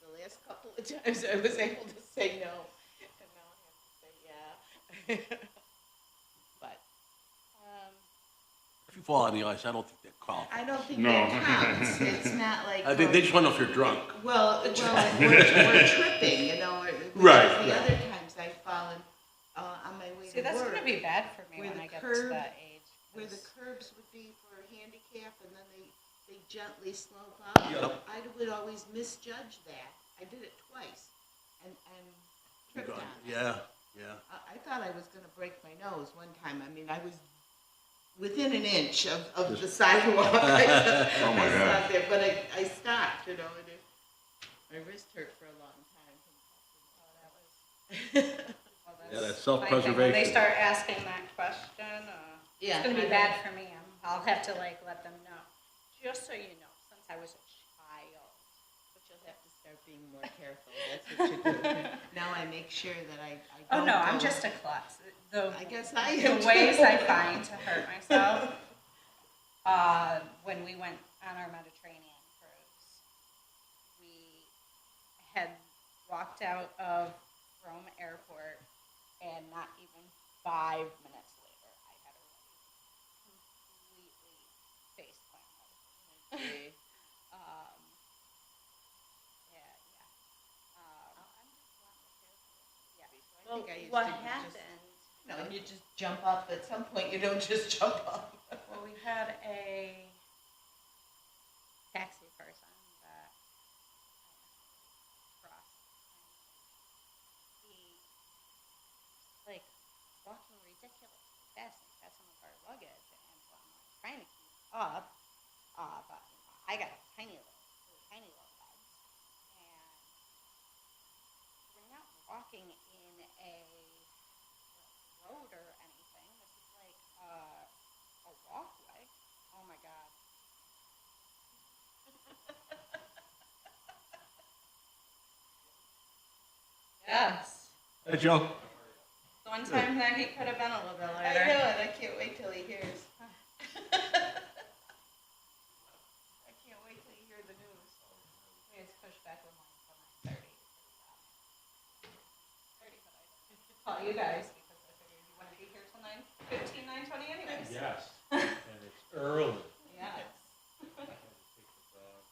the last couple of times I was able to say no, and now I have to say yeah. But, If you fall on the ice, I don't think they're called. I don't think No. that counts. It's not like. They just want to know if you're drunk. Well, we're tripping, you know, Right, the right. other times I've fallen on my way See, to that's work. gonna be bad for me where when the I get curb- to that age. Where the 'cause- curbs would be for handicap and then they gently slope up. Yep. I would always misjudge that. I did it twice and tripped on it. Yeah, yeah. I thought I was gonna break my nose one time. I mean, I was within an inch of the sidewalk. Oh my I gosh. stopped there, but I stopped, you know, and my wrist hurt for a long time. Well, Yeah, that's my thing. When self-preservation. they start asking that question, Yeah, it's gonna I be know. bad for me. I'll have to like let them know. Just so you know, since I was a child. But you'll have to start being more careful. That's what you do. Now I make sure that I Oh don't no, I'm go- just a klutz. I guess I The am too. ways I find to hurt myself. When we went on our Mediterranean cruise, we had walked out of Rome Airport, and not even 5 minutes later, I had already completely face planted. Okay. Yeah. Yeah. I think I used What to just- happened? No, and you just jump up. At some point, you don't just jump up. Well, we had a taxi person that crossed, and he like walking ridiculously fast, and he got some of our luggage, and so I'm like trying to keep up, but you know, I got tiny little legs, and we're not walking in a road or anything. This is like a walkway. Oh my god. Yes. Hey, Joe. The one time that he could have been a little bit I later. know it. I can't wait till he hears. I can't wait till you hear the news. We had to push back the line until 9:30. 30, but I didn't call you guys because I figured you wouldn't be here till 9:15, 9:20 anyways. Yes, and it's early. Yes. I had to take the dog.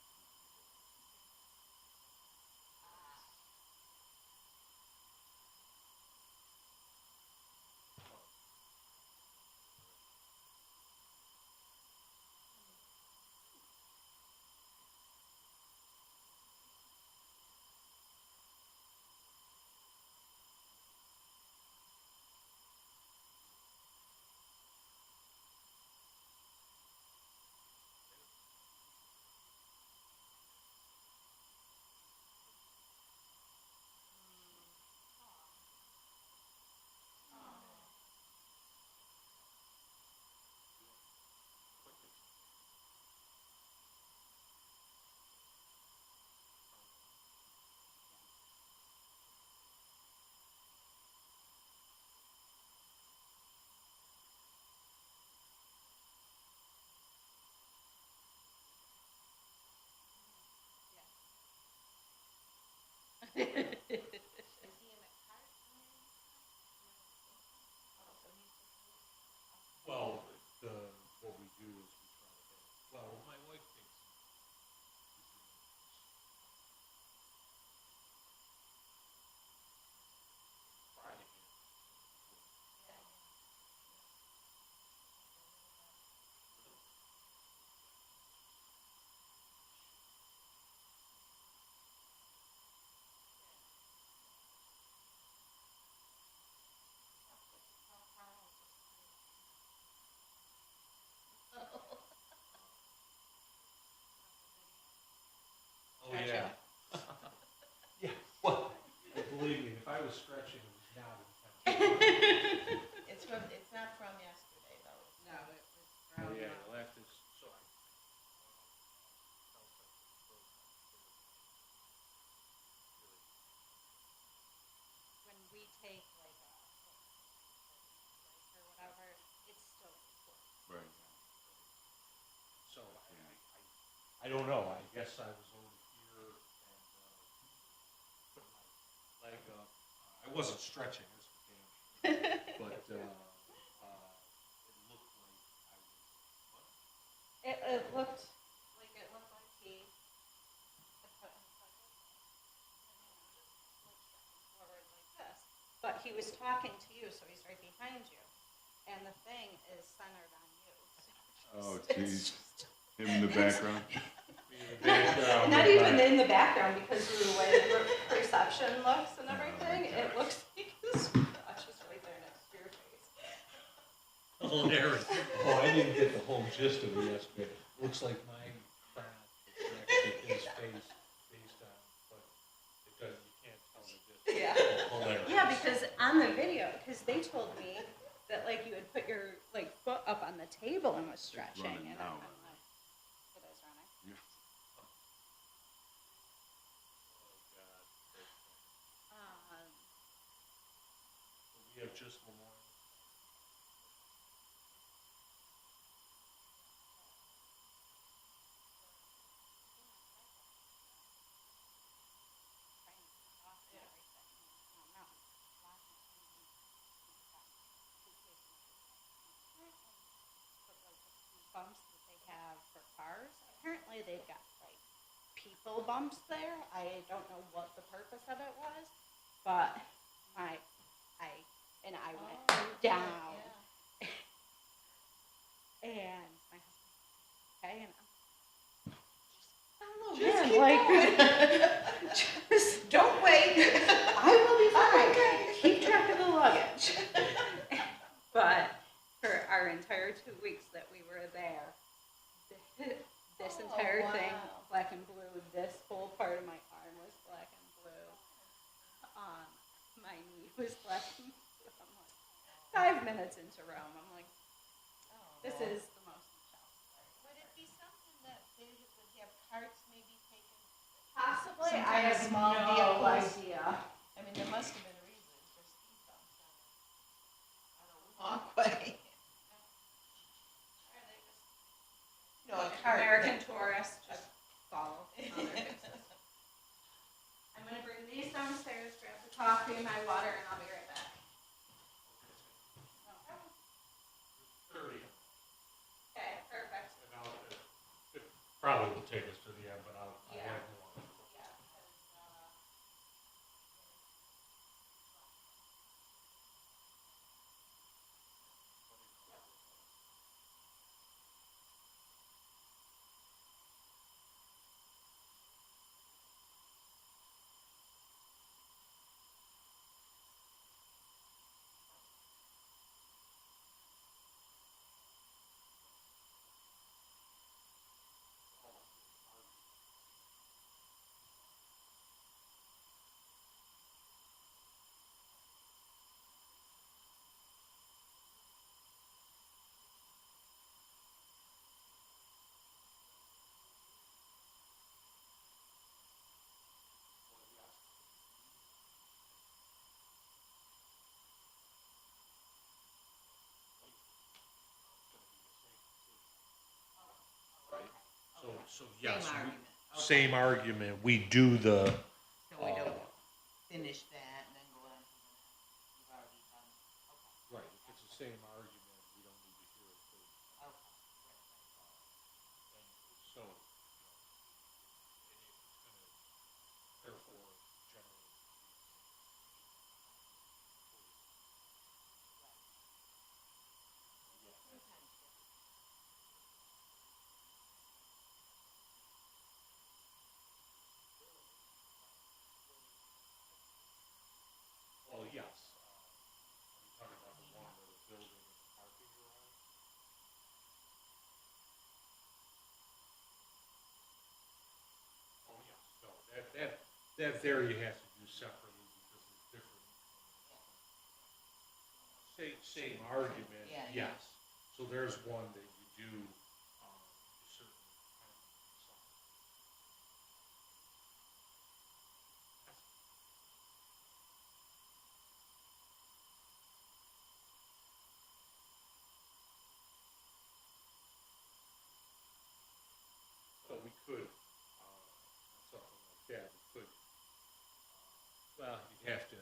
Is he in a cart? Well, what we do is we try to have, well, my wife thinks Friday. Oh, yeah. Yeah, well, believe me, if I was stretching, it was not intentional. It's not from yesterday though. No, it was Oh, from, yeah, you'll have to, so I. when we take like a break or whatever, it's still recorded. Right. So I don't know, I guess I was over here and, wasn't stretching, that's for damn sure. But, it looked like I was, what? It looked like he had put himself forward like this. But he was talking to you, so he's right behind you. And the thing is centered on you. Oh, geez. Him in the background. Not even in the background, because of the way the perception looks and everything, it looks like his crotch is right there next to your face. Hilarious. Oh, I didn't get the whole gist of it yesterday. Looks like my crotch is next to his face based on, but it doesn't, you can't tell the distance. Yeah. Oh, hilarious. Yeah, because on the video, because they told me that like you had put your like foot up on the table and was stretching, running and now. I'm like, it is running. Yeah. We have just Memorial. Bumps that they have for cars. Apparently they've got like people bumps there. I don't know what the purpose of it was, but I went down. And my husband, okay, and I'm Just man, keep like going. just Don't wait. I will be fine. Keep track of the luggage. But for our entire 2 weeks that we were there, this entire thing, black and blue, this whole part of my arm was black and blue. My knee was black and blue. I'm like, 5 minutes into Rome, I'm like, this is the most Michelle. Would it be something that they would have carts maybe taken? Possibly, Some I kind of have small no vehicles. idea. I mean, there must have been a reason, just speed bumps on a walkway. No, a cart. American tourists just follow other fixes. I'm gonna bring these downstairs, grab the coffee, my water, and I'll be right back. No problem. 30. Okay, perfect. And it probably will take us to the end, but I Yeah. have one. Yeah, because, So yes, Same argument. Okay. same argument. We do the, So we don't finish that and then go on to the, we've already done, okay. right, if it's the same argument, we don't need to hear it third. Okay, And so, you know, it's gonna, therefore, generally. Well, yes, are you talking about the one where the building is the parking garage? Oh, yes, no, that there you have to do separately because there's different. Same argument, Yeah, yeah. yes. So there's one that you do, certain kind of stuff. But we could, something like that, we could, well, you'd have to, we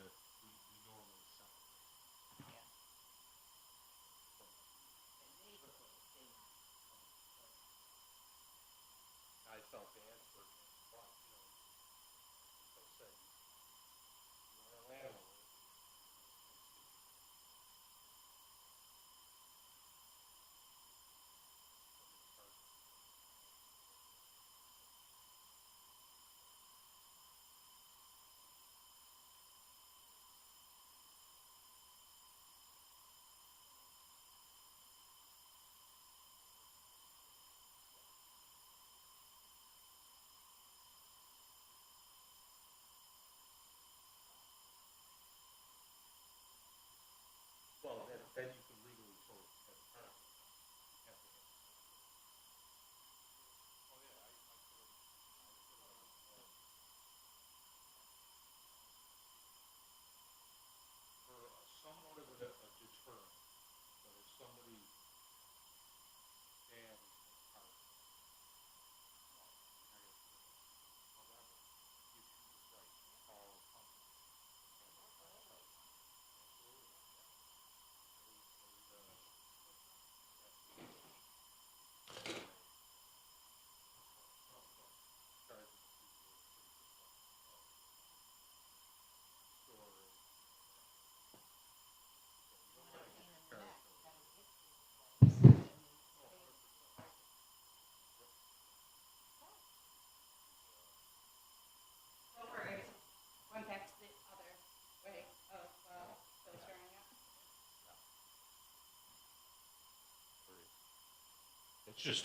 It's just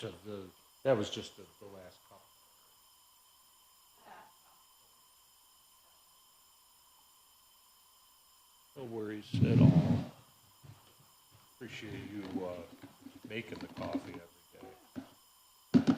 that was just the last couple. No worries at all. Appreciate you making the coffee every day.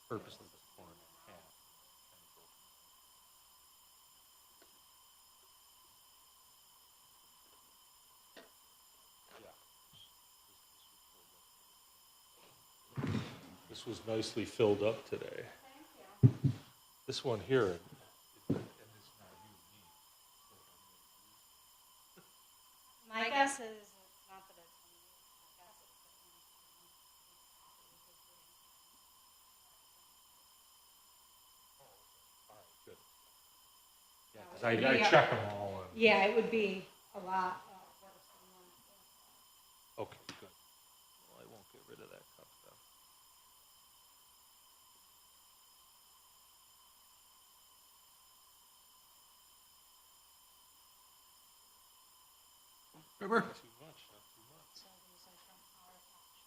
Purposely torn in half. Yeah. This was nicely filled up today. Thank you. This one here, and it's not you, me. My guess is, not that it's me, my guess is that All right, good. Yeah, 'cause I check them all. And, yeah, it would be a lot worse than one. okay, good. Well, I won't get rid of that cup then. River? Not too much, not too much. So these are from our batch.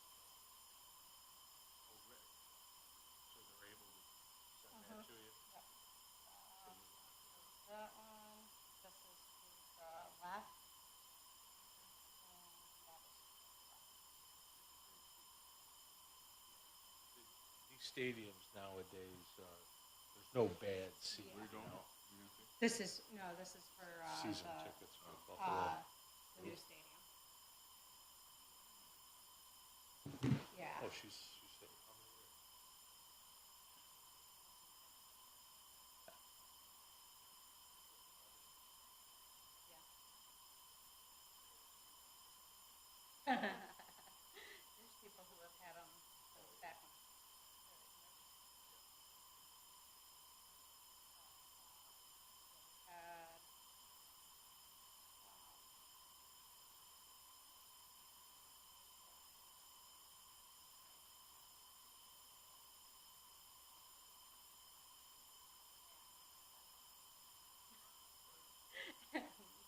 So they're able to send that to you? Yep. That one, this is to the left. And that is These stadiums nowadays, there's no bad seats. Yeah. Where you going? This is for Season tickets for Buffalo. the new stadium. Yeah. Oh, she said, how many years? There's people who have had them back when.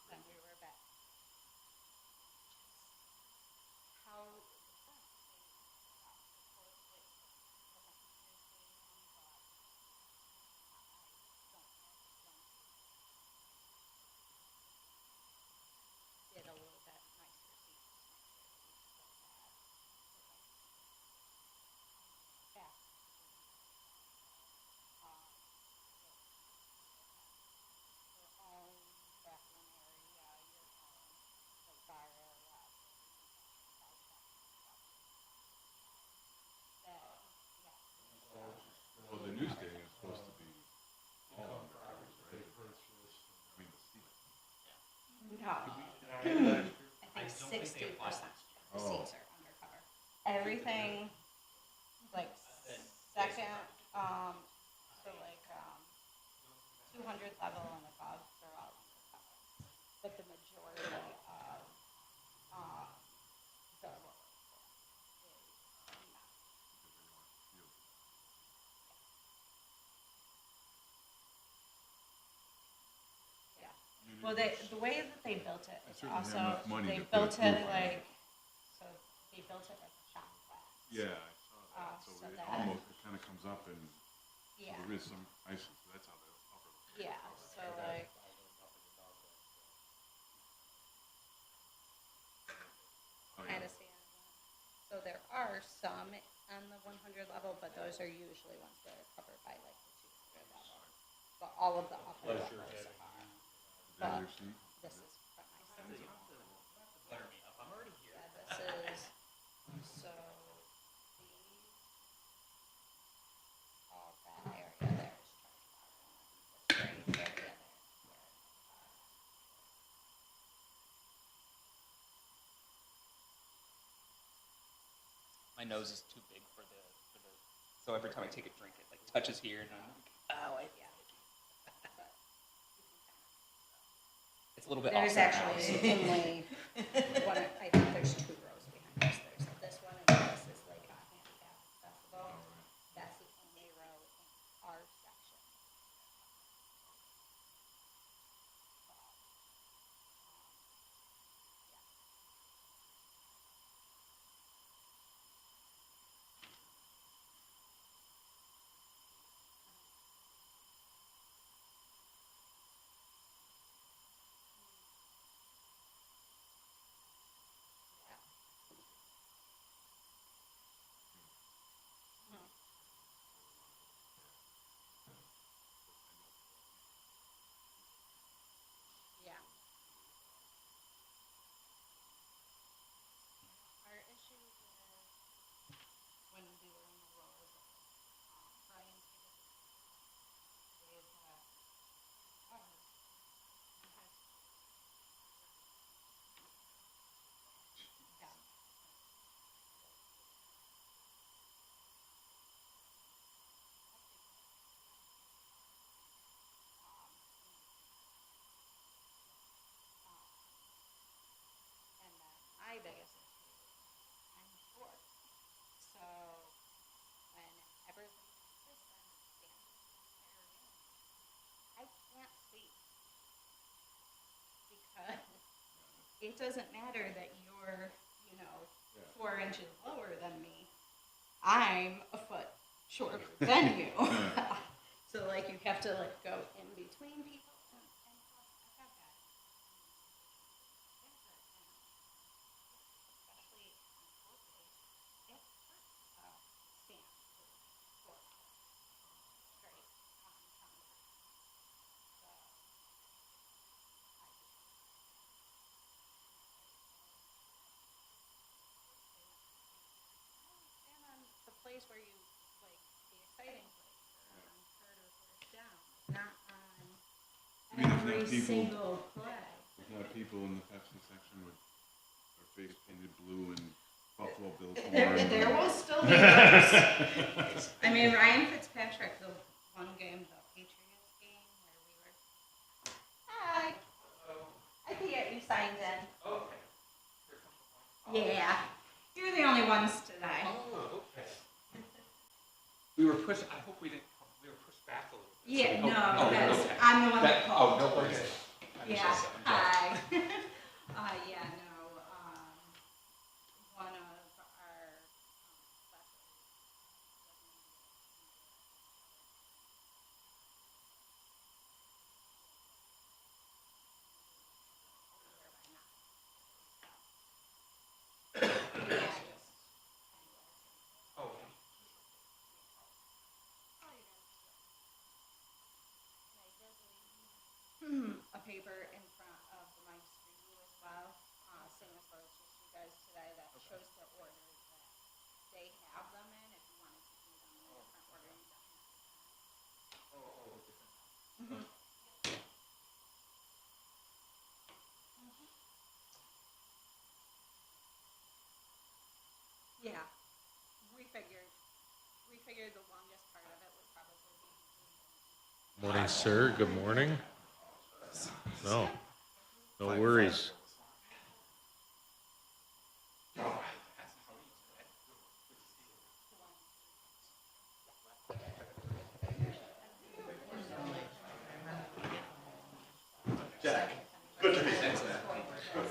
Then we were back. How the front stadium did a little bit nicer seats next year. Your own bathroom area, your own like bar area. Well, the new stadium's supposed to be all undercovers, right? I mean, the seats. No. I think 60% of the seats are undercover. Everything, like second, so like 200 level and above, they're all undercover. But the majority of the lower floor is not. Yeah. Well, the way that they built it They is certainly have also, enough money they to put built a it roof on it. like, so they built it like a shot glass. Yeah, I saw that. So so it that- almost, it kind of comes up and Yeah, there is some icing, so that's how the upper. yeah, so like, Oh, kind yeah. of stand. So there are some on the 100 level, but those are usually ones that are covered by like the 200 level. But all of the upper levels are. Is that your seat? This is from my seat. so all that area there is charged water, and then this gray area there is where, My nose is too big for the, so every time I take a drink, it like touches here, and I'm like, oh, yeah. it's a little bit There's off now, actually so- only one, I think there's 2 rows behind us. There's this one and this is like a handicap accessible. That's the only row in our section. Yeah. Our issue with when we were in the road, Brian's biggest issue is that and then my biggest issue, I'm short. So whenever there's assistance standing in the entire room, I can't see. Because it doesn't matter that you're, 4 inches lower than me. I'm a foot shorter than you. So like you have to like go in between people and plus I got that. Especially on court days, it hurts stand for 4 straight on concrete. So stand on the place where you like the exciting place or on third or fourth down, not on I mean, every single play. There's not people in the Pepsi section with their face painted blue and Buffalo Bills. There will still be those. I mean, Ryan Fitzpatrick, the one game, the Patriots game, where we were. Hi. I can get you signed in. Okay. Yeah. You're the only ones today. Oh, okay. We were pushed, I hope we didn't, we were pushed back a little bit. Yeah, So we no, hope- that's, okay. I'm the one that Oh, called. no worries. I'm Yeah, so sorry. hi. Yeah, no, one of our Oh, a paper in front of the mics for you as well, same as well as just you guys today, that shows the order that they have them in. If you wanted to do them in a different order, you definitely can. Yeah, we figured the longest part of it would probably be. Morning, sir. Good morning. No, no worries.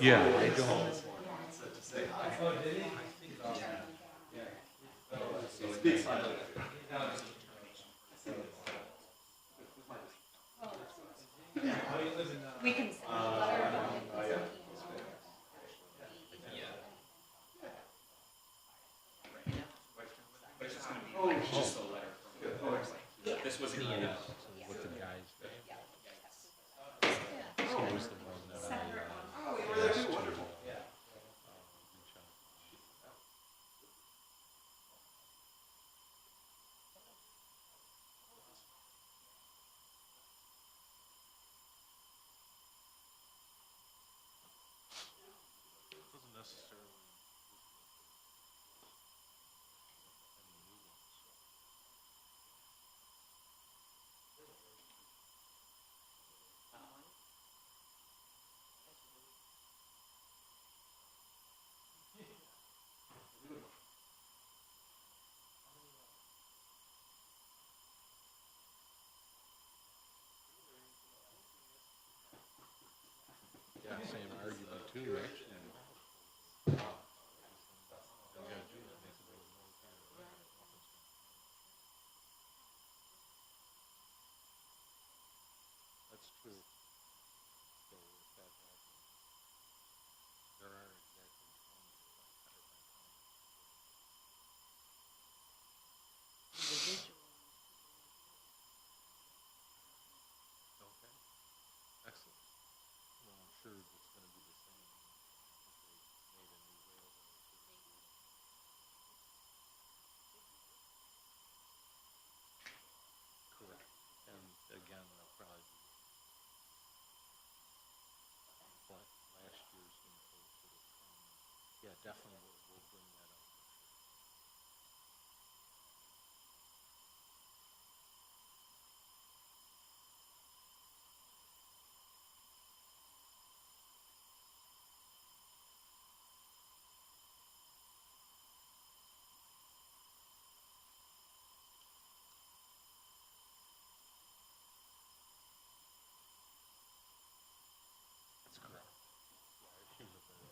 Yeah, I don't. We can send a letter, but if it's an email. But it's just gonna be like just a letter from, this was an email. What the guys did. Yeah. He was the one that I Separate one. asked to reach out. necessarily any new ones, so. Yeah, same argument too, actually. All you gotta do is make the road more clear. That's true. So if that happens, there are exactly 20. Okay, excellent. Well, I'm sure it's gonna be the same if they made a new railroad. Correct. And again, they'll probably be, but last year's info should have come. Yeah, definitely we'll bring that up for sure. That's correct. Yeah, it should have been.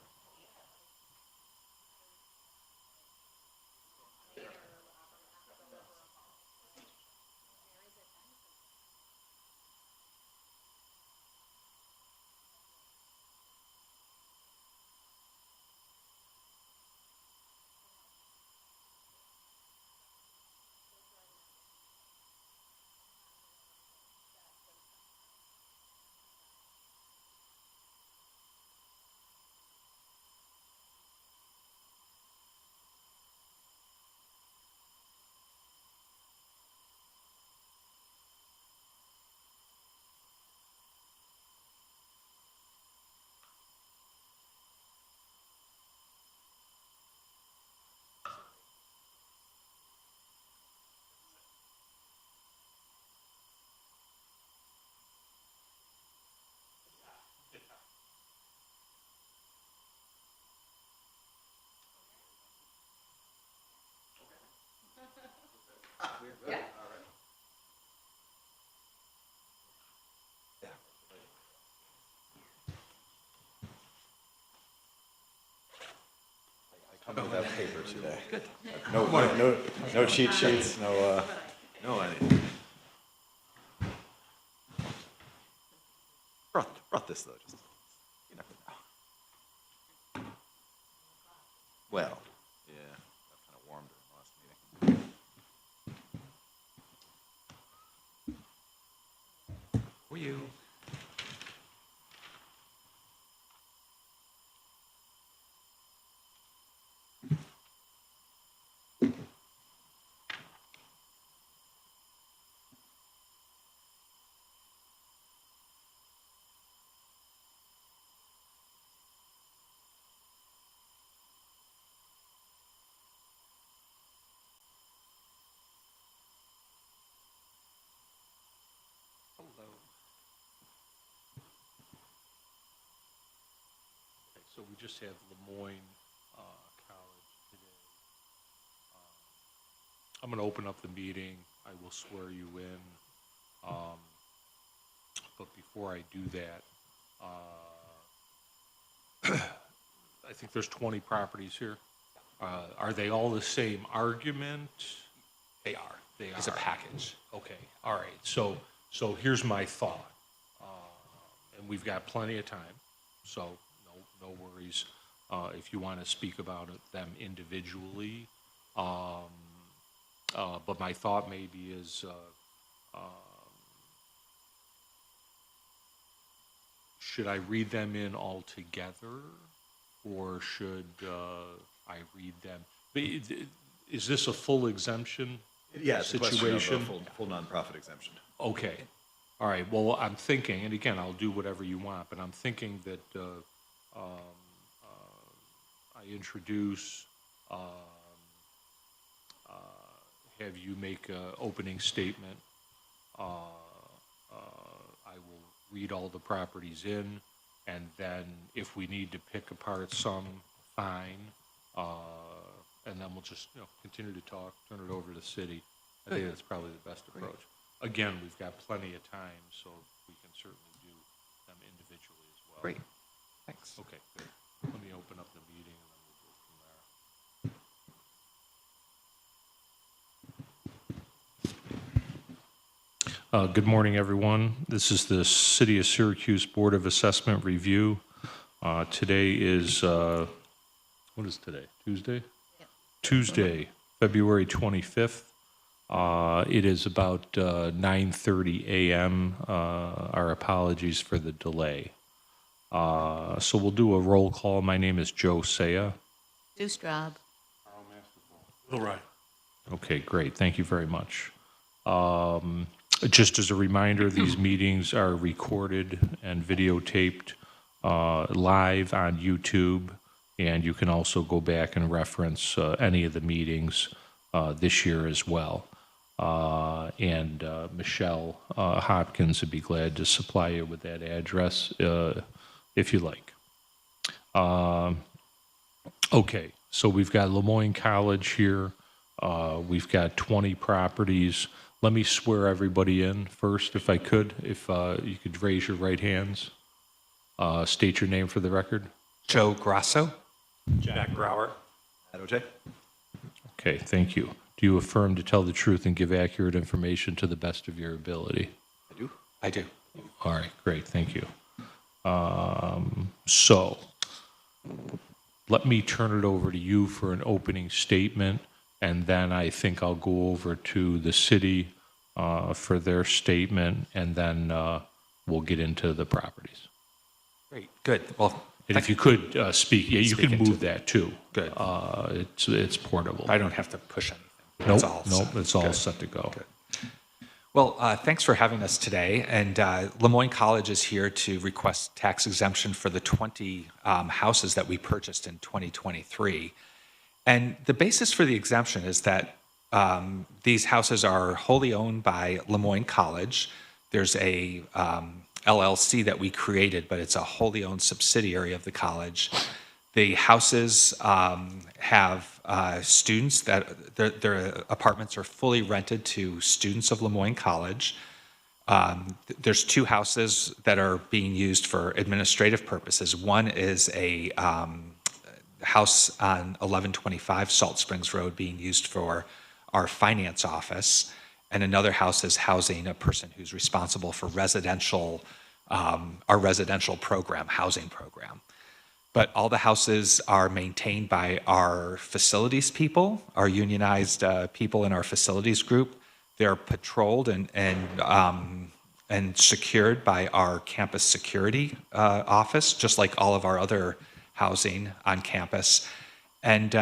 I come without paper today. No cheat sheets, no, No, I didn't. brought this though, just, you never know. Well, yeah, got kind of warm during the last meeting. Who are you? Hello. Okay, so we just had Lemoyne College today. I'm gonna open up the meeting. I will swear you in. But before I do that, I think there's 20 properties here. Are they all the same argument? They are. They are. It's a package. Okay, all right, so here's my thought. And we've got plenty of time, so no worries. If you want to speak about them individually. But my thought maybe is, should I read them in all together, or should I read them? Is this a full exemption Yeah, it's a question of a situation? full nonprofit exemption. Okay, all right, well, I'm thinking, and again, I'll do whatever you want, but I'm thinking that introduce, have you make an opening statement. I will read all the properties in, and then if we need to pick apart some, fine. And then we'll just, continue to talk, turn it over to the city. I think that's probably the best approach. Again, we've got plenty of time, so we can certainly do them individually as well. Great, thanks. Okay, good. Let me open up the meeting and then we'll go from there. Good morning, everyone. This is the City of Syracuse Board of Assessment Review. Today is, what is today? Tuesday? Yep. Tuesday, February 25th. It is about 9:30 a.m. Our apologies for the delay. So we'll do a roll call. My name is Joe Saya. Sue Straub. All right. Okay, great. Thank you very much. Just as a reminder, these meetings are recorded and videotaped live on YouTube, and you can also go back and reference any of the meetings this year as well. And Michelle Hopkins would be glad to supply you with that address if you like. Okay, so we've got Lemoyne College here. We've got 20 properties. Let me swear everybody in first, if I could. If you could raise your right hands. State your name for the record. Joe Grasso. Jack Brower. OJ? Okay, thank you. Do you affirm to tell the truth and give accurate information to the best of your ability? I do. I do. All right, great, thank you. So, let me turn it over to you for an opening statement, and then I think I'll go over to the city for their statement, and then we'll get into the properties. Great. Good. Well, And if you could speak, yeah, you Speak can into move that too. Good. It's portable. I don't have to push anything. Nope, It's all nope, set. it's all Good. set to go. Good. Well, thanks for having us today. And Lemoyne College is here to request tax exemption for the 20 houses that we purchased in 2023. And the basis for the exemption is that these houses are wholly owned by Lemoyne College. There's a LLC that we created, but it's a wholly owned subsidiary of the college. The houses have students that their apartments are fully rented to students of Lemoyne College. There's two houses that are being used for administrative purposes. One is a house on 1125 Salt Springs Road being used for our finance office, and another house is housing a person who's responsible for our residential program, housing program. But all the houses are maintained by our facilities people, our unionized people in our facilities group. They're patrolled and secured by our campus security office, just like all of our other housing on campus. And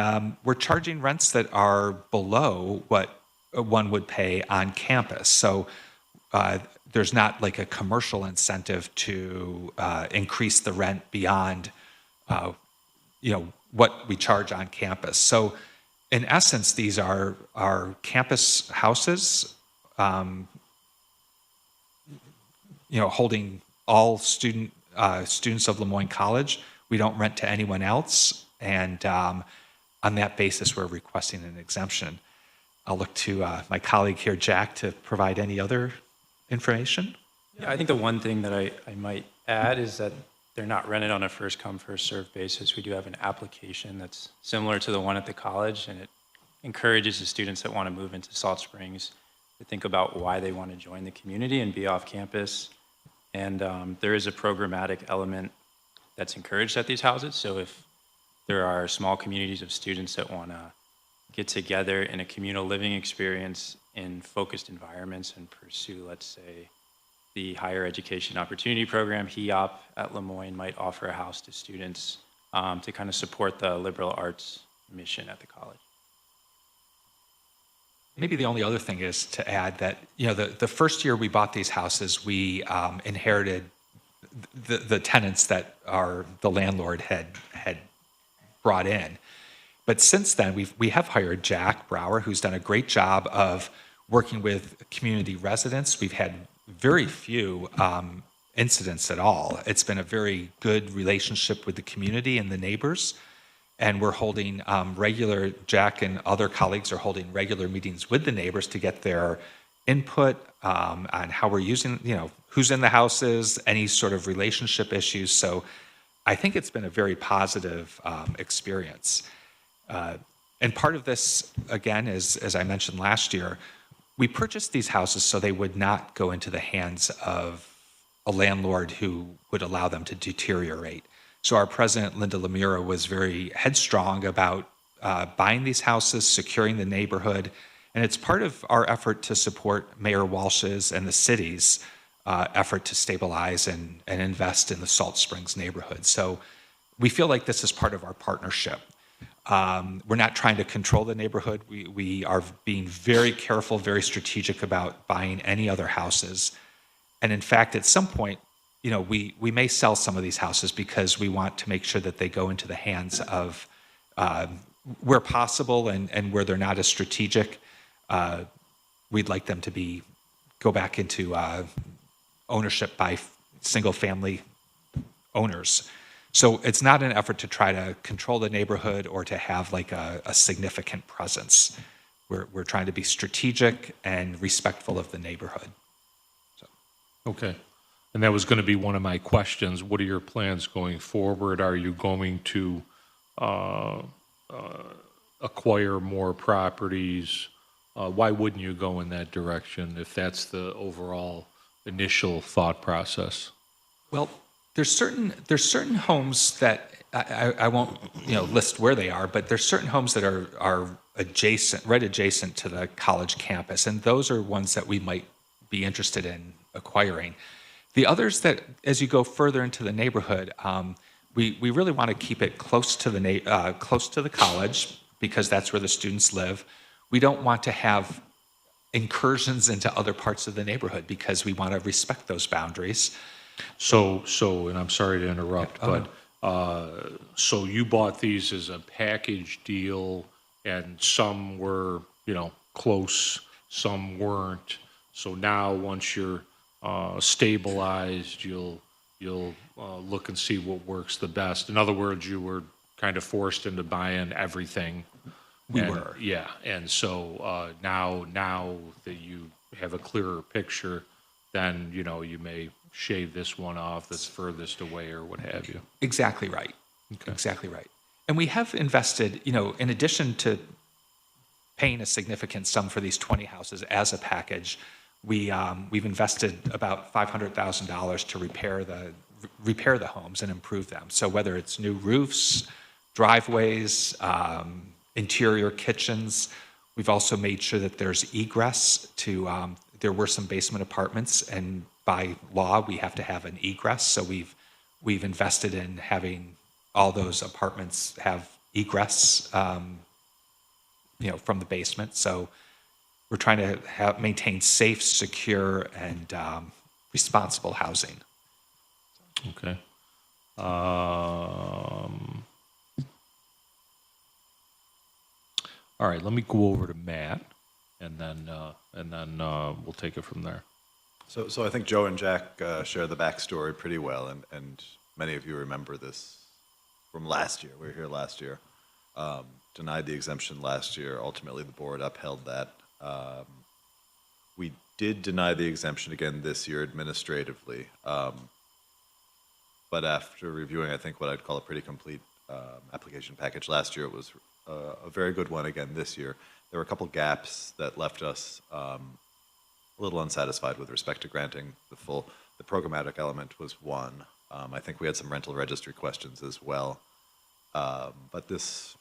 we're charging rents that are below what one would pay on campus. So there's not like a commercial incentive to increase the rent beyond what we charge on campus. So in essence, these are our campus houses, holding all students of Lemoyne College. We don't rent to anyone else, and on that basis, we're requesting an exemption. I'll look to my colleague here, Jack, to provide any other information. Yeah, I think the one thing that I might add is that they're not rented on a first come, first served basis. We do have an application that's similar to the one at the college, and it encourages the students that want to move into Salt Springs to think about why they want to join the community and be off campus. And there is a programmatic element that's encouraged at these houses. So if there are small communities of students that want to get together in a communal living experience in focused environments and pursue, let's say, the Higher Education Opportunity Program, HEOP, at Lemoyne might offer a house to students to kind of support the liberal arts mission at the college. Maybe the only other thing is to add that, the first year we bought these houses, we inherited the tenants that the landlord had brought in. But since then, we have hired Jack Brower, who's done a great job of working with community residents. We've had very few incidents at all. It's been a very good relationship with the community and the neighbors. And we're holding Jack and other colleagues are holding regular meetings with the neighbors to get their input on how we're using, who's in the houses, any sort of relationship issues. So I think it's been a very positive experience. And part of this, again, is, as I mentioned last year, we purchased these houses so they would not go into the hands of a landlord who would allow them to deteriorate. So our president, Linda Lemura, was very headstrong about buying these houses, securing the neighborhood, and it's part of our effort to support Mayor Walsh's and the city's effort to stabilize and invest in the Salt Springs neighborhood. So we feel like this is part of our partnership. We're not trying to control the neighborhood. We are being very careful, very strategic about buying any other houses. And in fact, at some point, we may sell some of these houses because we want to make sure that they go into the hands of, where possible and where they're not as strategic, we'd like them to go back into ownership by single-family owners. So it's not an effort to try to control the neighborhood or to have like a significant presence. We're trying to be strategic and respectful of the neighborhood. Okay. And that was going to be one of my questions. What are your plans going forward? Are you going to acquire more properties? Why wouldn't you go in that direction if that's the overall initial thought process? Well, there's certain homes that I won't list where they are, but there's certain homes that are right adjacent to the college campus, and those are ones that we might be interested in acquiring. The others that, as you go further into the neighborhood, we really want to keep it close to the college because that's where the students live. We don't want to have incursions into other parts of the neighborhood because we want to respect those boundaries. So, and I'm sorry to interrupt, but so you bought these as a package deal, and some were, close, some weren't. So now, once you're stabilized, you'll look and see what works the best. In other words, you were kind of forced into buying everything. We were. Yeah, and so now that you have a clearer picture, then you may shave this one off that's furthest away or what have you. Exactly right. Okay. Exactly right. And we have invested, in addition to paying a significant sum for these 20 houses as a package, we've invested about $500,000 to repair the homes and improve them. So whether it's new roofs, driveways, interior kitchens, we've also made sure that there's egress to. There were some basement apartments, and by law we have to have an egress. So we've invested in having all those apartments have egress, from the basement. So we're trying to maintain safe, secure, and responsible housing. Okay. All right, let me go over to Matt, and then we'll take it from there. So I think Joe and Jack share the backstory pretty well, and many of you remember this from last year. We were here last year. Denied the exemption last year. Ultimately, the board upheld that. We did deny the exemption again this year administratively, but after reviewing, I think, what I'd call a pretty complete application package last year, it was a very good one again this year. There were a couple gaps that left us a little unsatisfied with respect to granting the programmatic element was one. I think we had some rental registry questions as well. But this,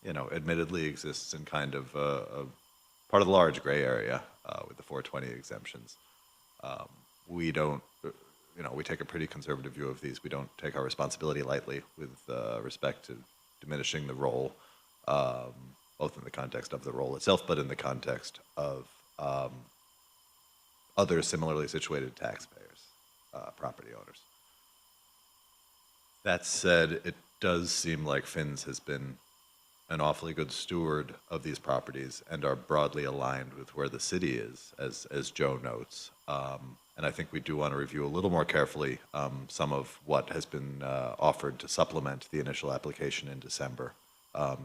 admittedly exists in kind of a part of the large gray area with the 420 exemptions. We don't, we take a pretty conservative view of these. We don't take our responsibility lightly with respect to diminishing the role, both in the context of the role itself, but in the context of other similarly situated taxpayers, property owners. That said, it does seem like Finn's has been an awfully good steward of these properties and are broadly aligned with where the city is, as Joe notes. And I think we do want to review a little more carefully some of what has been offered to supplement the initial application in December,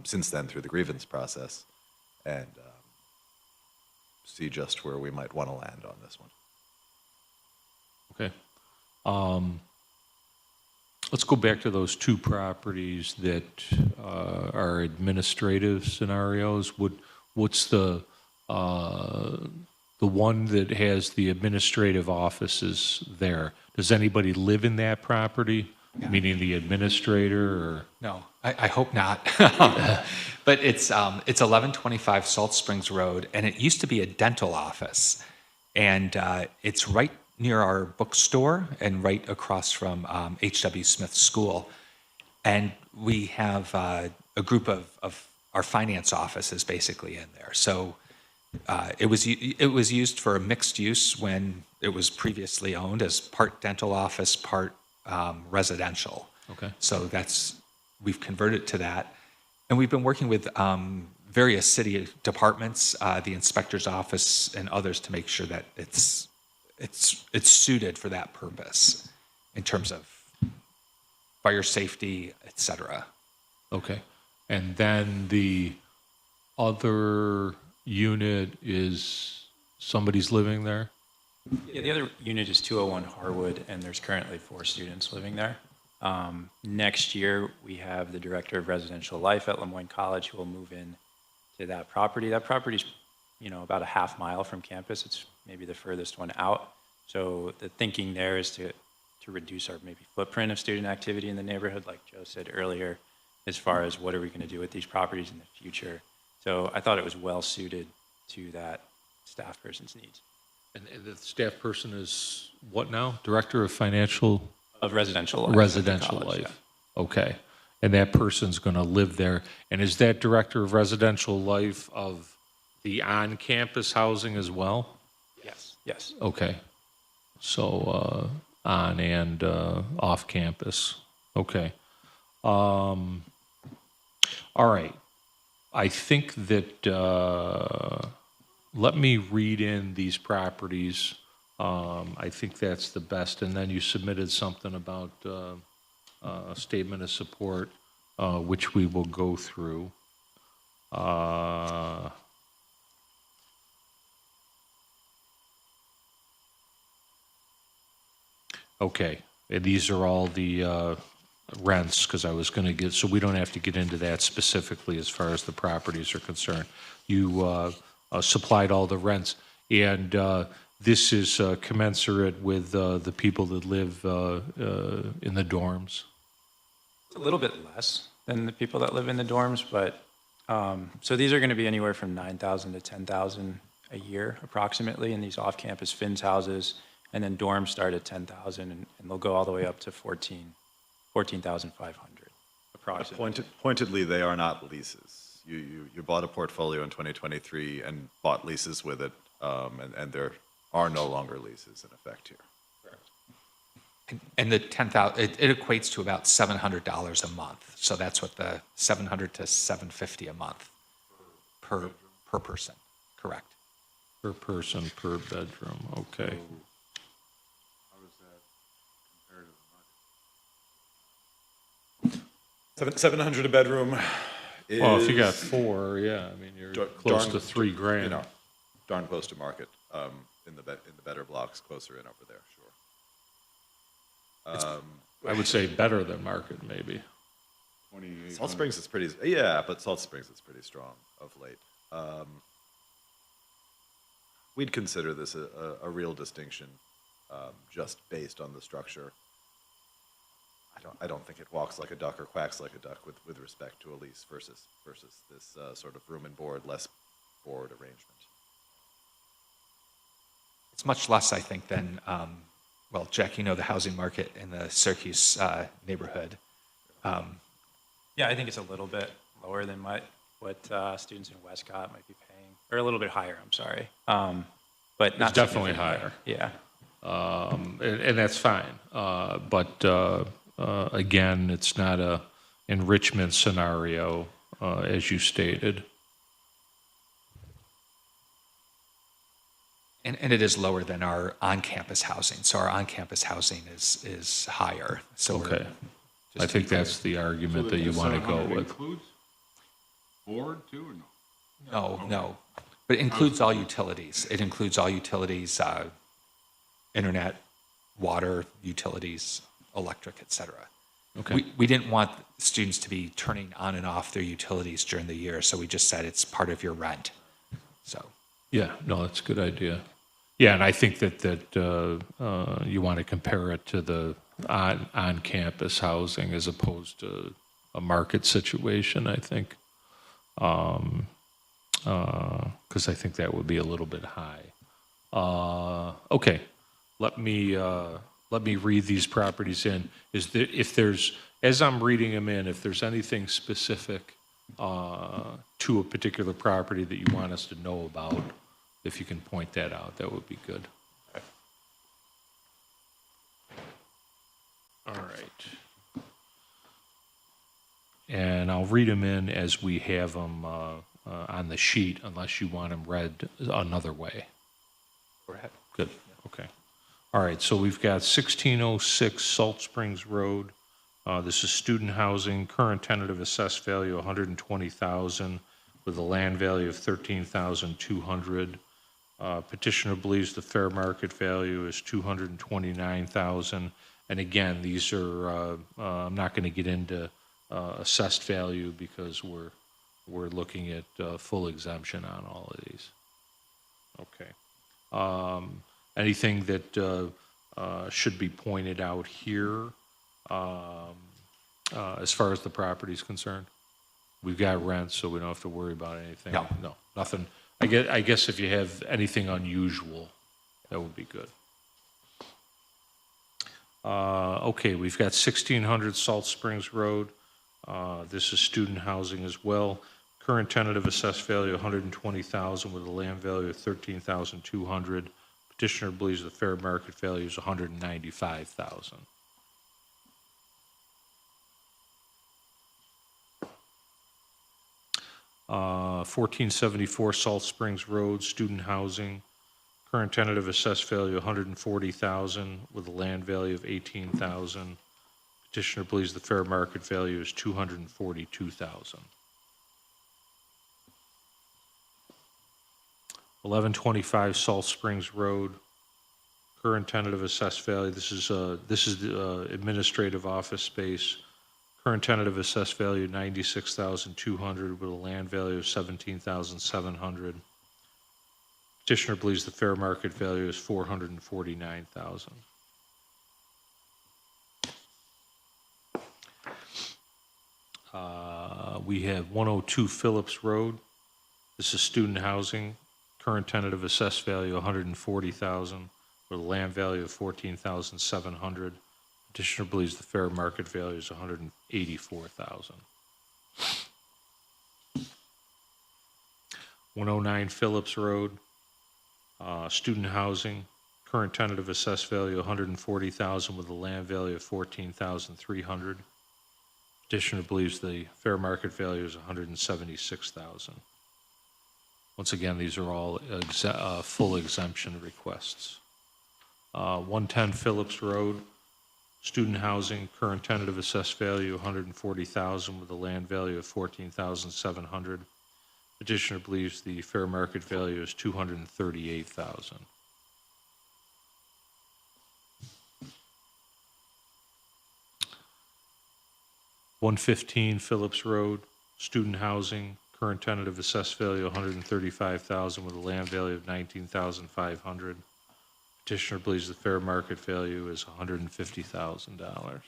since then through the grievance process, and see just where we might want to land on this one. Okay. Let's go back to those two properties that are administrative scenarios. What's the one that has the administrative offices there? Does anybody live in that property, meaning the administrator, or? No, I hope not. But it's 1125 Salt Springs Road, and it used to be a dental office. And it's right near our bookstore and right across from H.W. Smith School. And we have a group of our finance offices basically in there. So it was used for a mixed use when it was previously owned as part dental office, part residential. Okay. So we've converted to that. And we've been working with various city departments, the inspector's office and others to make sure that it's suited for that purpose in terms of fire safety, et cetera. Okay. And then the other unit is somebody's living there? Yeah, the other unit is 201 Harwood, and there's currently 4 students living there. Next year, we have the director of residential life at Lemoyne College who will move in to that property. That property's, about a half mile from campus. It's maybe the furthest one out. So the thinking there is to reduce our maybe footprint of student activity in the neighborhood, like Joe said earlier, as far as what are we going to do with these properties in the future. So I thought it was well suited to that staff person's needs. And the staff person is what now? Director of financial? Of residential life. Residential college, life. Okay. And that person's going to live there. And is that director of residential life of the on-campus housing as well? Yes. Yes. Okay. So on and off campus. Okay. All right. I think that let me read in these properties. I think that's the best. And then you submitted something about a statement of support, which we will go through. Okay, and these are all the rents, because I was going to get, so we don't have to get into that specifically as far as the properties are concerned. You supplied all the rents, and this is commensurate with the people that live in the dorms? It's a little bit less than the people that live in the dorms, but so these are going to be anywhere from $9,000 to $10,000 a year approximately in these off-campus FINS houses, and then dorms start at $10,000 and they'll go all the way up to $14,500 approximately. Pointedly, they are not leases. You bought a portfolio in 2023 and bought leases with it, and there are no longer leases in effect here. And the 10,000, it equates to about $700 a month. So that's what the $700 to $750 a month per person, correct? Per person, per bedroom, okay. How does that compare to the market? 700 a bedroom is. Well, if you got 4, yeah, I mean, you're close to $3,000. Darn close to market, in the better blocks, closer in over there, sure. I would say better than market, maybe. Salt Springs is pretty, yeah, but Salt Springs is pretty strong of late. We'd consider this a real distinction, just based on the structure. I don't think it walks like a duck or quacks like a duck with respect to a lease versus this sort of room and board, less board arrangement. It's much less, I think, than, well, Jack, you know the housing market in the Syracuse neighborhood. Yeah, I think it's a little bit lower than what students in Westcott might be paying, or a little bit higher, I'm sorry. But not It's definitely significantly. higher. Yeah. And that's fine. But again, it's not a enrichment scenario, as you stated. And it is lower than our on-campus housing. So our on-campus housing is higher. So we're- Okay. just I to think be clear. that's the So argument the that you want to go 700 with. includes board too, or no? No. But it includes all utilities. It includes all utilities, internet, water, utilities, electric, et cetera. Okay. We didn't want students to be turning on and off their utilities during the year, so we just said it's part of your rent. So, Yeah, no, that's a good idea. Yeah, and I think that you want to compare it to the on-campus housing as opposed to a market situation, I think. Because I think that would be a little bit high. Okay, let me read these properties in. If there's, as I'm reading them in, if there's anything specific to a particular property that you want us to know about, if you can point that out, that would be good. All right. And I'll read them in as we have them on the sheet, unless you want them read another way. go ahead. Good, okay. All right, so we've got 1606 Salt Springs Road. This is student housing, current tentative assessed value 120,000 with a land value of 13,200. Petitioner believes the fair market value is 229,000. And again, these are, I'm not going to get into assessed value because we're looking at full exemption on all of these. Okay. Anything that should be pointed out here as far as the property is concerned? We've got rent, so we don't have to worry about anything. No. No, nothing. I guess if you have anything unusual, that would be good. Okay, we've got 1600 Salt Springs Road. This is student housing as well. Current tentative assessed value 120,000 with a land value of 13,200. Petitioner believes the fair market value is 195,000. Uh, 1474 Salt Springs Road, student housing. Current tentative assessed value 140,000 with a land value of 18,000. Petitioner believes the fair market value is 242,000. 1125 Salt Springs Road. Current tentative assessed value. This is administrative office space. Current tentative assessed value 96,200 with a land value of 17,700. Petitioner believes the fair market value is 449,000. We have 102 Phillips Road. This is student housing. Current tentative assessed value 140,000 with a land value of 14,700. Petitioner believes the fair market value is 184,000. 109 Phillips Road, student housing. Current tentative assessed value 140,000 with a land value of 14,300. Petitioner believes the fair market value is 176,000. Once again, these are all full exemption requests. 110 Phillips Road, student housing, current tentative assessed value 140,000 with a land value of 14,700. Petitioner believes the fair market value is 238,000. .115 Phillips Road, student housing, current tentative assessed value 135,000 with a land value of 19,500. Petitioner believes the fair market value is $150,000.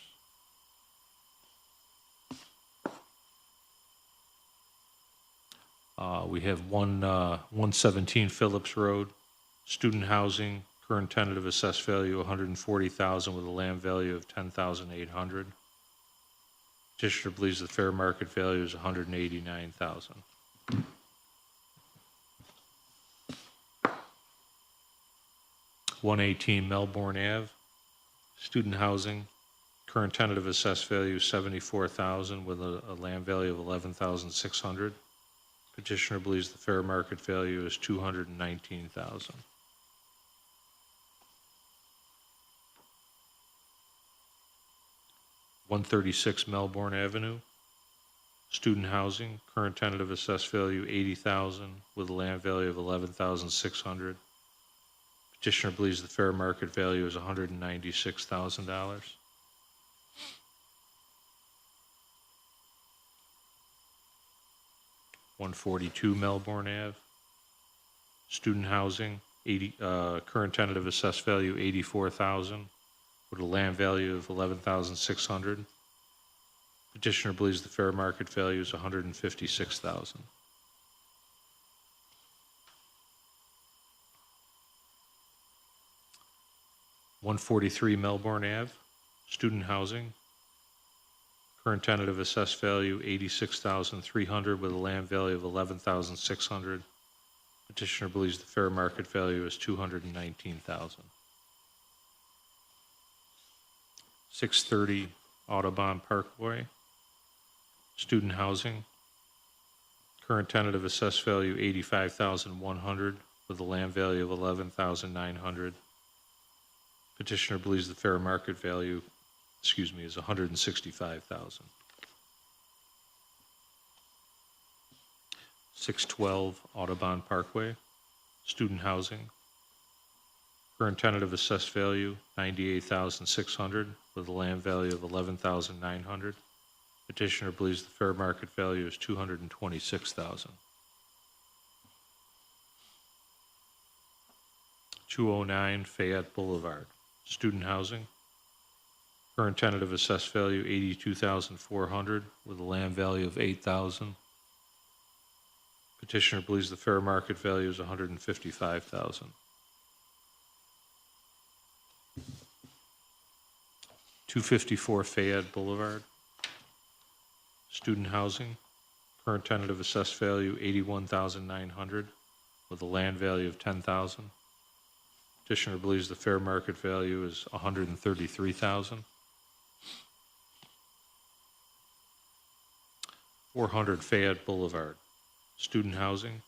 We have 117 Phillips Road, student housing, current tentative assessed value 140,000 with a land value of 10,800. Petitioner believes the fair market value is 189,000. .118 Melbourne Ave, student housing, current tentative assessed value is 74,000 with a land value of 11,600. Petitioner believes the fair market value is 219,000. (136) Melbourne Avenue. Student housing, current tentative assessed value 80,000 with a land value of 11,600. Petitioner believes the fair market value is $196,000. (142) Melbourne Ave. Student housing, current tentative assessed value 84,000 with a land value of 11,600. Petitioner believes the fair market value is $156,000. (143) Melbourne Ave. Student housing. Current tentative assessed value 86,300 with a land value of 11,600. Petitioner believes the fair market value is $219,000. 630 Audubon Parkway. Student housing. Current tentative assessed value 85,100 with a land value of 11,900. Petitioner believes the fair market value, is 165,000. 612 Audubon Parkway. Student housing. Current tentative assessed value 98,600 with a land value of 11,900. Petitioner believes the fair market value is 226,000. 209 Fayette Boulevard. Student housing. Current tentative assessed value 82,400 with a land value of 8,000. Petitioner believes the fair market value is 155,000. 254 Fayette Boulevard. Student housing. Current tentative assessed value 81,900 with a land value of 10,000. Petitioner believes the fair market value is 133,000. 400 Fayette Boulevard. Student housing.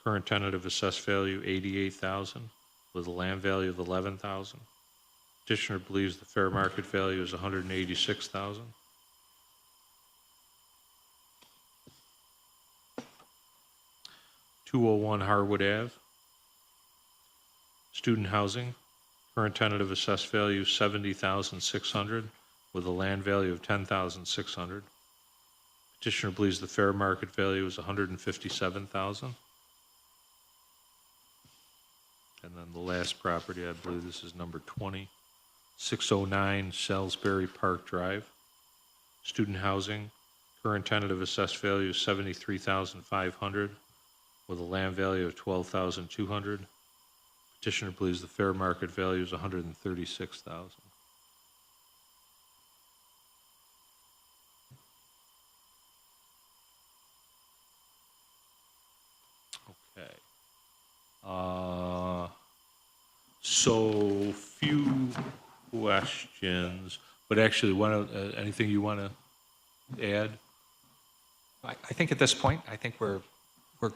Current tentative assessed value 88,000 with a land value of 11,000. Petitioner believes the fair market value is 186,000. 201 Harwood Ave. Student housing. Current tentative assessed value 70,600 with a land value of 10,600. Petitioner believes the fair market value is 157,000. And then the last property, I believe this is number 20, 609 Salisbury Park Drive. Student housing. Current tentative assessed value is 73,500 with a land value of 12,200. Petitioner believes the fair market value is 136,000. Okay. So few questions, but actually, anything you want to add? I think at this point, I think we're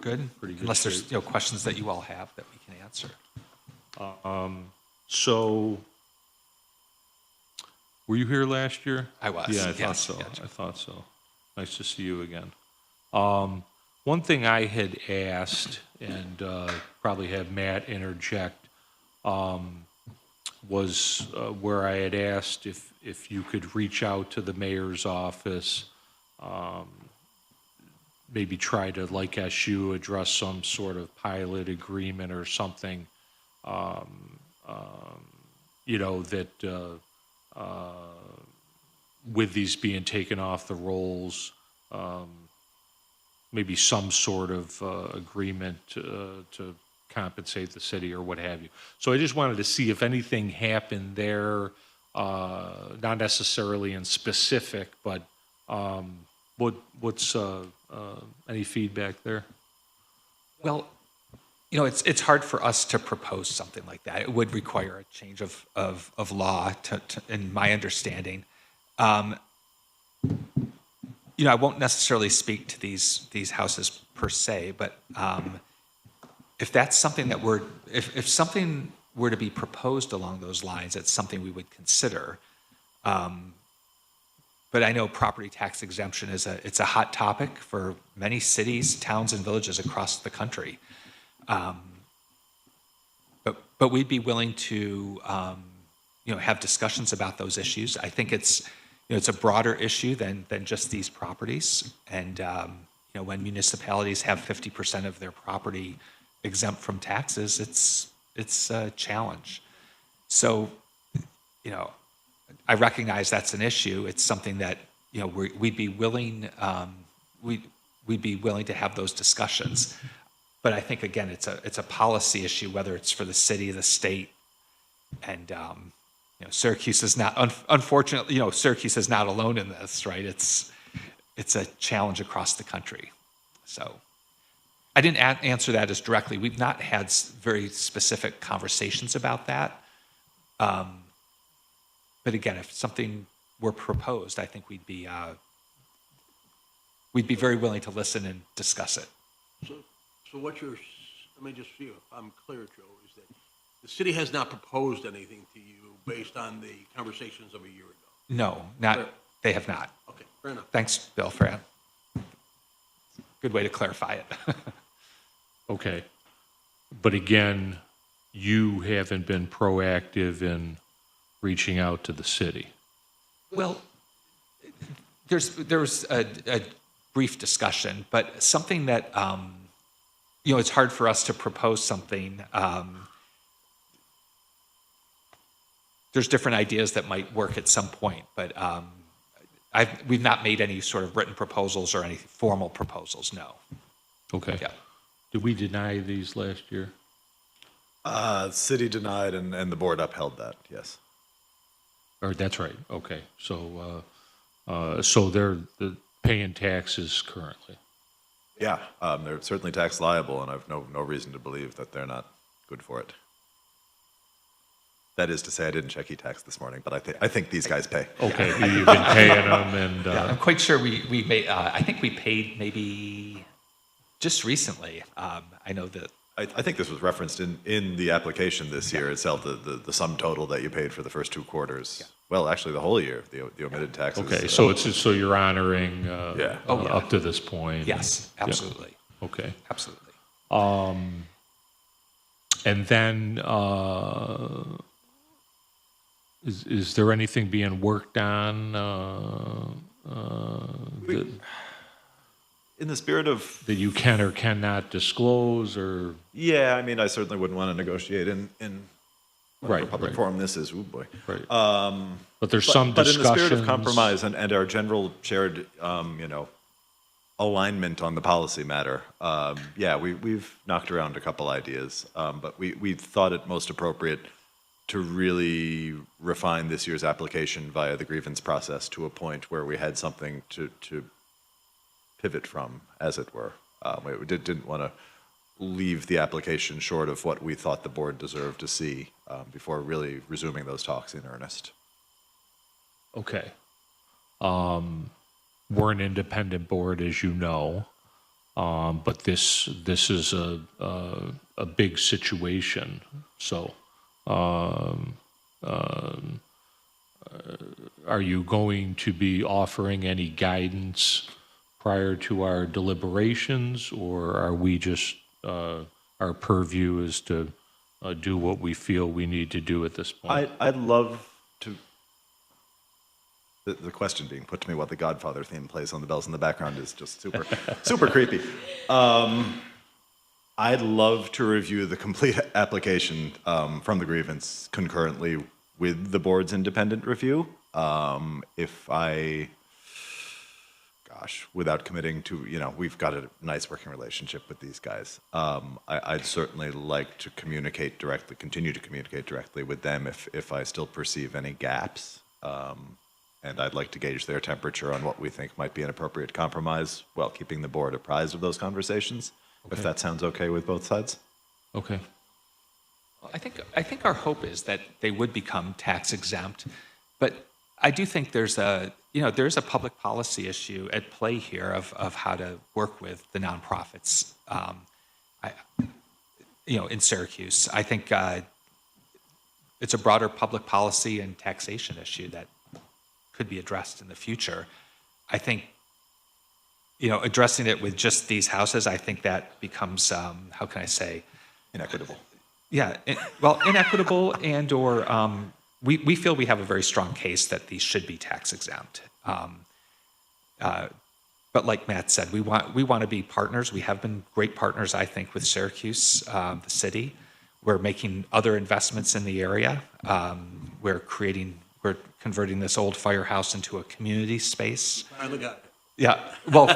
good. Pretty good Unless there's shape. questions that you all have that we can answer. So, were you here last year? I was. Yeah, I thought yes, so. yes. I thought so. Nice to see you again. One thing I had asked, and probably have Matt interject, was where I had asked if you could reach out to the mayor's office, maybe try to, like SU, address some sort of pilot agreement or something, that with these being taken off the rolls, maybe some sort of agreement to compensate the city or what have you. So I just wanted to see if anything happened there, not necessarily in specific, but what's any feedback there? Well, it's hard for us to propose something like that. It would require a change of law, in my understanding. I won't necessarily speak to these houses per se, but if that's something that if something were to be proposed along those lines, it's something we would consider. But I know property tax exemption it's a hot topic for many cities, towns, and villages across the country. But we'd be willing to have discussions about those issues. I think it's a broader issue than just these properties. And when municipalities have 50% of their property exempt from taxes, it's a challenge. So, I recognize that's an issue. It's something that we'd be willing we'd be willing to have those discussions. But I think again, it's a policy issue, whether it's for the city, the state, and Syracuse is not unfortunately Syracuse is not alone in this, right? It's a challenge across the country. So I didn't answer that as directly. We've not had very specific conversations about that. But again, if something were proposed, I think we'd be very willing to listen and discuss it. So what let me just see if I'm clear, Joe, is that the city has not proposed anything to you based on the conversations of a year ago? No, they have not. Okay, fair enough. Thanks, Bill, for that. Good way to clarify it. Okay. But again, you haven't been proactive in reaching out to the city. Well, there was a brief discussion, but something that it's hard for us to propose something. There's different ideas that might work at some point, but we've not made any sort of written proposals or any formal proposals. No. Okay. Yeah. Did we deny these last year? City denied and the board upheld that, yes. Or that's right. Okay. So, so they're paying taxes currently. Yeah, they're certainly tax liable, and I've no reason to believe that they're not good for it. That is to say, I didn't check e-tax this morning, but I think these guys pay. Okay, you've been paying them, and Yeah, I'm quite sure we made. I think we paid maybe just recently. I know that. I think this was referenced in the application this year itself, the sum total that you paid for the first 2 quarters. Yeah. Well, actually, the whole year, the omitted taxes. okay, so so you're honoring Yeah. up to this point. Yes, absolutely. Yeah. Okay. Absolutely. And then, is there anything being worked on In the spirit of... that you can or cannot disclose, or? Yeah, I mean, I certainly wouldn't want to negotiate in whatever public forum this is. Oh, boy. Right. But there's some But in discussions. the spirit of compromise and our general shared, alignment on the policy matter, yeah, we've knocked around a couple ideas, but we thought it most appropriate to really refine this year's application via the grievance process to a point where we had something to pivot from, as it were. We didn't want to leave the application short of what we thought the board deserved to see before really resuming those talks in earnest. Okay. We're an independent board, as you know, but this is a big situation. So, are you going to be offering any guidance prior to our deliberations, or are we just our purview is to do what we feel we need to do at this point? I'd love to. The question being put to me, what the Godfather theme plays on the bells in the background, is just super creepy. I'd love to review the complete application from the grievance concurrently with the board's independent review. Without committing to, we've got a nice working relationship with these guys. I'd certainly like to continue to communicate directly with them if I still perceive any gaps. And I'd like to gauge their temperature on what we think might be an appropriate compromise while keeping the board apprised of those conversations, if that sounds okay with both sides. Okay. Well, I think our hope is that they would become tax exempt, but I do think there's a public policy issue at play here of how to work with the nonprofits, in Syracuse. I think it's a broader public policy and taxation issue that could be addressed in the future. I think, addressing it with just these houses, I think that becomes, how can I say? Inequitable. Yeah, inequitable and/or we feel we have a very strong case that these should be tax exempt. But like Matt said, we want to be partners. We have been great partners, I think, with Syracuse, the city. We're making other investments in the area. We're converting this old firehouse into a community space. Finally got it. Yeah, well,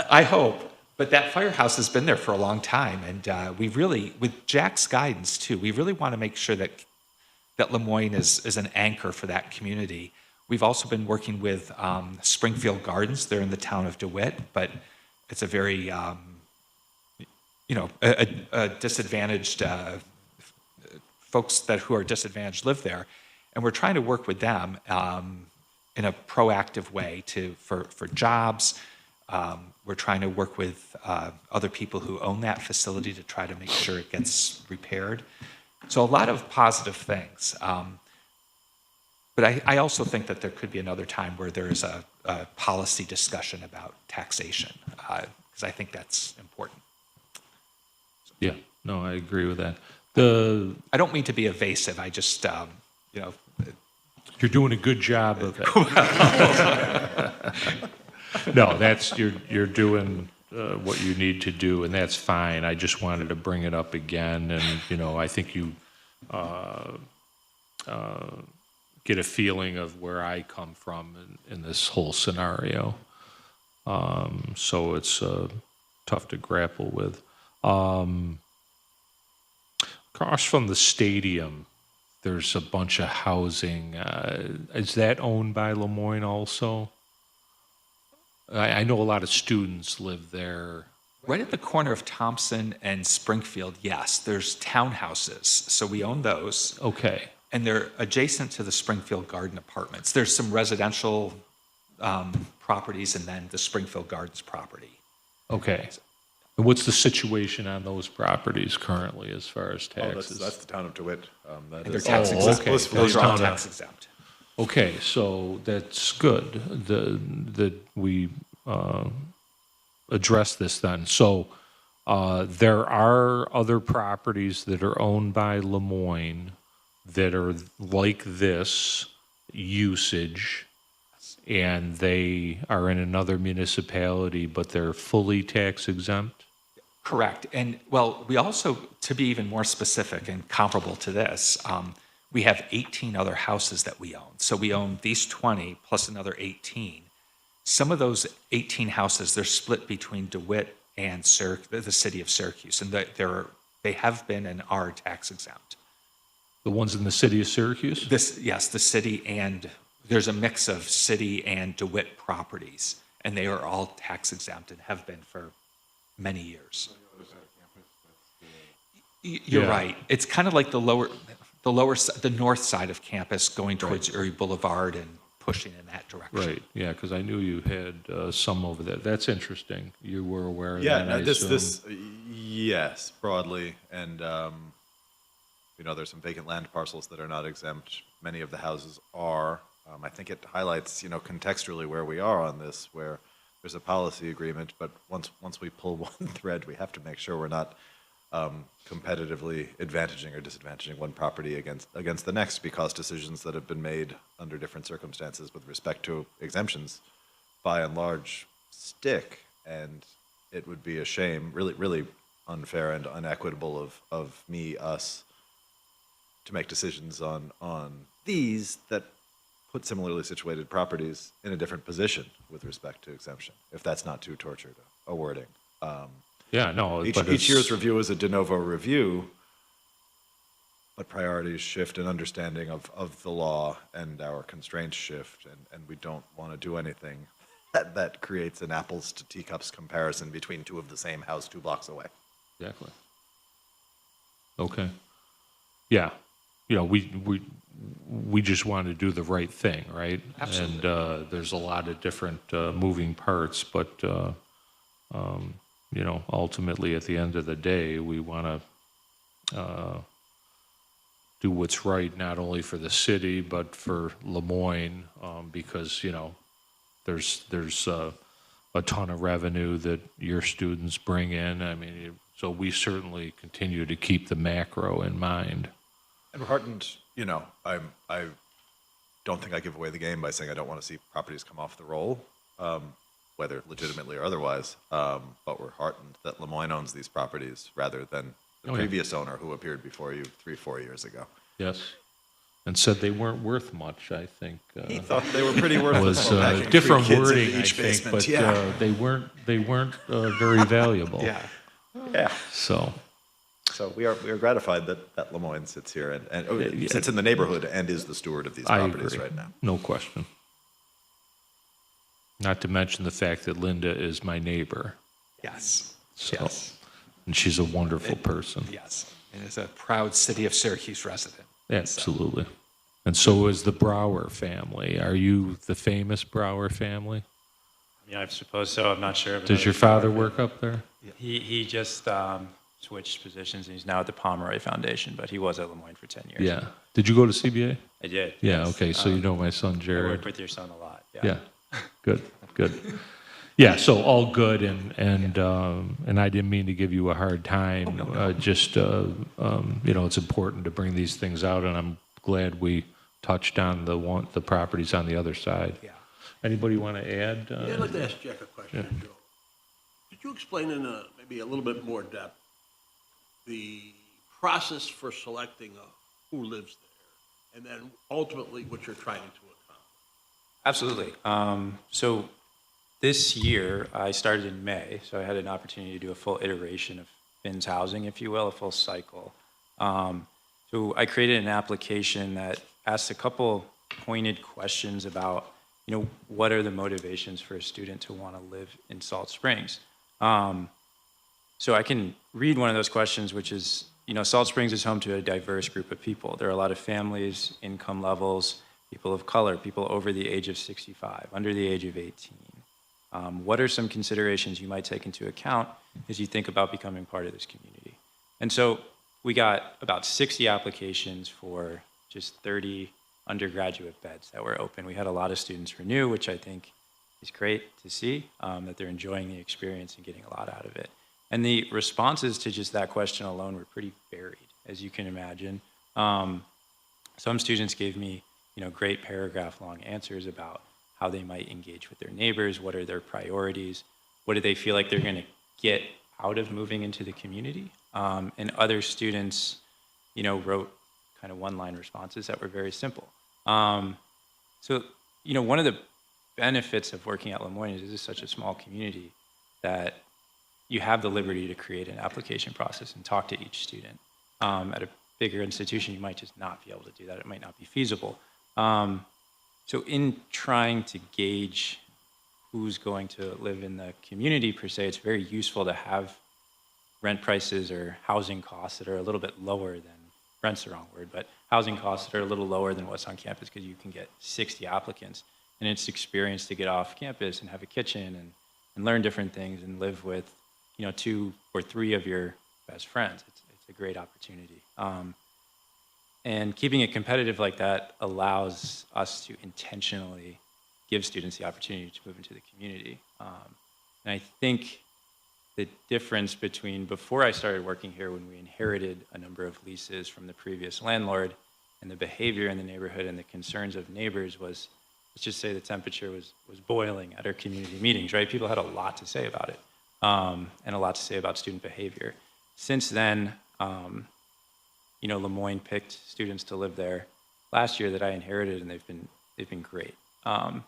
I hope. But that firehouse has been there for a long time, and we really, with Jack's guidance too, we really want to make sure that Lemoyne is an anchor for that community. We've also been working with Springfield Gardens. They're in the town of DeWitt, but it's a very, a disadvantaged folks who are disadvantaged live there, and we're trying to work with them in a proactive way for jobs. We're trying to work with other people who own that facility to try to make sure it gets repaired. So a lot of positive things. But I also think that there could be another time where there is a policy discussion about taxation, because I think that's important. Yeah, no, I agree with that. I don't mean to be evasive. I just, You're doing a good job of it. No, you're doing what you need to do, and that's fine. I just wanted to bring it up again, and I think you get a feeling of where I come from in this whole scenario. So it's tough to grapple with. Across from the stadium, there's a bunch of housing. Is that owned by Lemoyne also? I know a lot of students live there. Right at the corner of Thompson and Springfield, yes, there's townhouses. So we own those. Okay. And they're adjacent to the Springfield Garden Apartments. There's some residential properties and then the Springfield Gardens property. Okay. And what's the situation on those properties currently as far as taxes? That's the town of DeWitt. And they're tax exempt. Okay. Those are all tax exempt. Okay, so that's good that we address this then. So there are other properties that are owned by Lemoyne that are like this usage, and they are in another municipality, but they're fully tax exempt? Correct. And well, we also, to be even more specific and comparable to this, we have 18 other houses that we own. So we own these 20 plus another 18. Some of those 18 houses, they're split between DeWitt and the city of Syracuse, and they have been and are tax exempt. The ones in the city of Syracuse? Yes, the city, and there's a mix of city and DeWitt properties, and they are all tax exempt and have been for many years. You're right. It's kind of like the north side of campus going towards Erie Boulevard and pushing in that direction. Right, yeah, because I knew you had some over there. That's interesting. You were aware of Yeah, that, no, I assume. yes, broadly, and there's some vacant land parcels that are not exempt. Many of the houses are. I think it highlights, contextually where we are on this, where there's a policy agreement, but once we pull one thread, we have to make sure we're not competitively advantaging or disadvantaging one property against the next, because decisions that have been made under different circumstances with respect to exemptions, by and large, stick. And it would be a shame, really, really unfair and unequitable of us, to make decisions on these that put similarly situated properties in a different position with respect to exemption, if that's not too tortured a wording. Yeah, no, but Each year's review is a de novo review, but priorities shift and understanding of the law and our constraints shift, and we don't want to do anything that creates an apples to teacups comparison between two of the same house 2 blocks away. Exactly. Okay. Yeah. we just want to do the right thing, right? Absolutely. And there's a lot of different moving parts, but you know, ultimately at the end of the day, we want to do what's right, not only for the city, but for Lemoyne, because, you know, there's a ton of revenue that your students bring in. I mean, so we certainly continue to keep the macro in mind. And we're heartened, you know, I don't think I give away the game by saying I don't want to see properties come off the roll, whether legitimately or otherwise. But we're heartened that Lemoyne owns these properties rather than the Oh, yeah. previous owner who appeared before you 3-4 years ago. Yes. And said they weren't worth much, I think. He thought they were pretty worth Was packing different 3 kids into wording, I each think, basement, but yeah. they weren't very valuable. Yeah. Yeah. So, So we are gratified that Lemoyne sits here and sits in the neighborhood and is the steward of these I properties agree. right now. No question. Not to mention the fact that Linda is my neighbor. Yes. So, Yes. and she's a wonderful person. Yes. And is a proud city of Syracuse resident. Absolutely. And so is the Brower family. Are you the famous Brower family? I mean, I suppose so. I'm not sure. of Does your another father power work up there? He just switched positions, and he's now at the Pomeroy Foundation, but he was at Lemoyne for 10 years. Yeah. Did you go to CBA? I did. Yeah, yes. okay, so you know my son I Jared. work with your son a lot. Yeah, good, good. Yeah, so all good, and I didn't mean to give you a hard time. Just you know, it's important to bring these things out, and I'm glad we touched on the properties on the other side. Yeah. Anybody want to add? Yeah, I'd like to ask Jack a question, Joe. Could you explain in maybe a little bit more depth the process for selecting who lives there, and then ultimately what you're trying to accomplish? Absolutely. So this year, I started in May, so I had an opportunity to do a full iteration of Finn's housing, if you will, a full cycle. So I created an application that asked a couple pointed questions about, you know, what are the motivations for a student to want to live in Salt Springs? So I can read one of those questions, which is, you know, Salt Springs is home to a diverse group of people. There are a lot of families, income levels, people of color, people over the age of 65, under the age of 18. What are some considerations you might take into account as you think about becoming part of this community? And so we got about 60 applications for just 30 undergraduate beds that were open. We had a lot of students renew, which I think is great to see, that they're enjoying the experience and getting a lot out of it. And the responses to just that question alone were pretty varied, as you can imagine. Some students gave me, you know, great paragraph-long answers about how they might engage with their neighbors, what are their priorities, what do they feel like they're going to get out of moving into the community. And other students, you know, wrote kind of one-line responses that were very simple. So, you know, one of the benefits of working at Lemoyne is this is such a small community that you have the liberty to create an application process and talk to each student. At a bigger institution, you might just not be able to do that. It might not be feasible. So in trying to gauge who's going to live in the community per se, it's very useful to have rent prices or housing costs that are a little bit lower than, rent's the wrong word, but housing costs that are a little lower than what's on campus because you can get 60 applicants. And it's experience to get off campus and have a kitchen and learn different things and live with, you know, 2 or 3 of your best friends. It's a great opportunity. And keeping it competitive like that allows us to intentionally give students the opportunity to move into the community. And I think the difference between before I started working here, when we inherited a number of leases from the previous landlord, and the behavior in the neighborhood and the concerns of neighbors was, let's just say the temperature was boiling at our community meetings, right? People had a lot to say about it, and a lot to say about student behavior. Since then, you know, Lemoyne picked students to live there last year that I inherited, and they've been great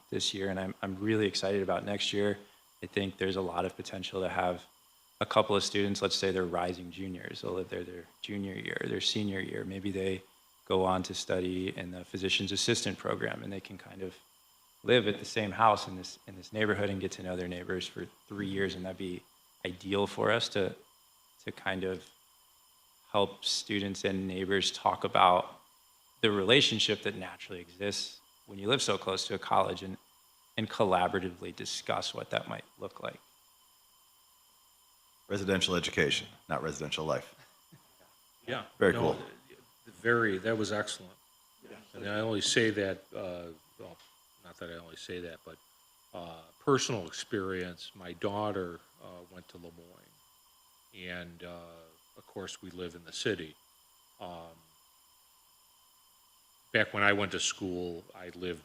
this year, and I'm really excited about next year. I think there's a lot of potential to have a couple of students, let's say they're rising juniors, they'll live there their junior year, their senior year. Maybe they go on to study in the physician's assistant program, and they can kind of live at the same house in this neighborhood and get to know their neighbors for 3 years, and that'd be ideal for us to kind of help students and neighbors talk about the relationship that naturally exists when you live so close to a college and collaboratively discuss what that might look like. Residential education, not residential life. Yeah. Very no, cool. That was excellent. And I only say that, well, not that I only say that, but personal experience, my daughter went to Lemoyne. And, of course, we live in the city. Back when I went to school, I lived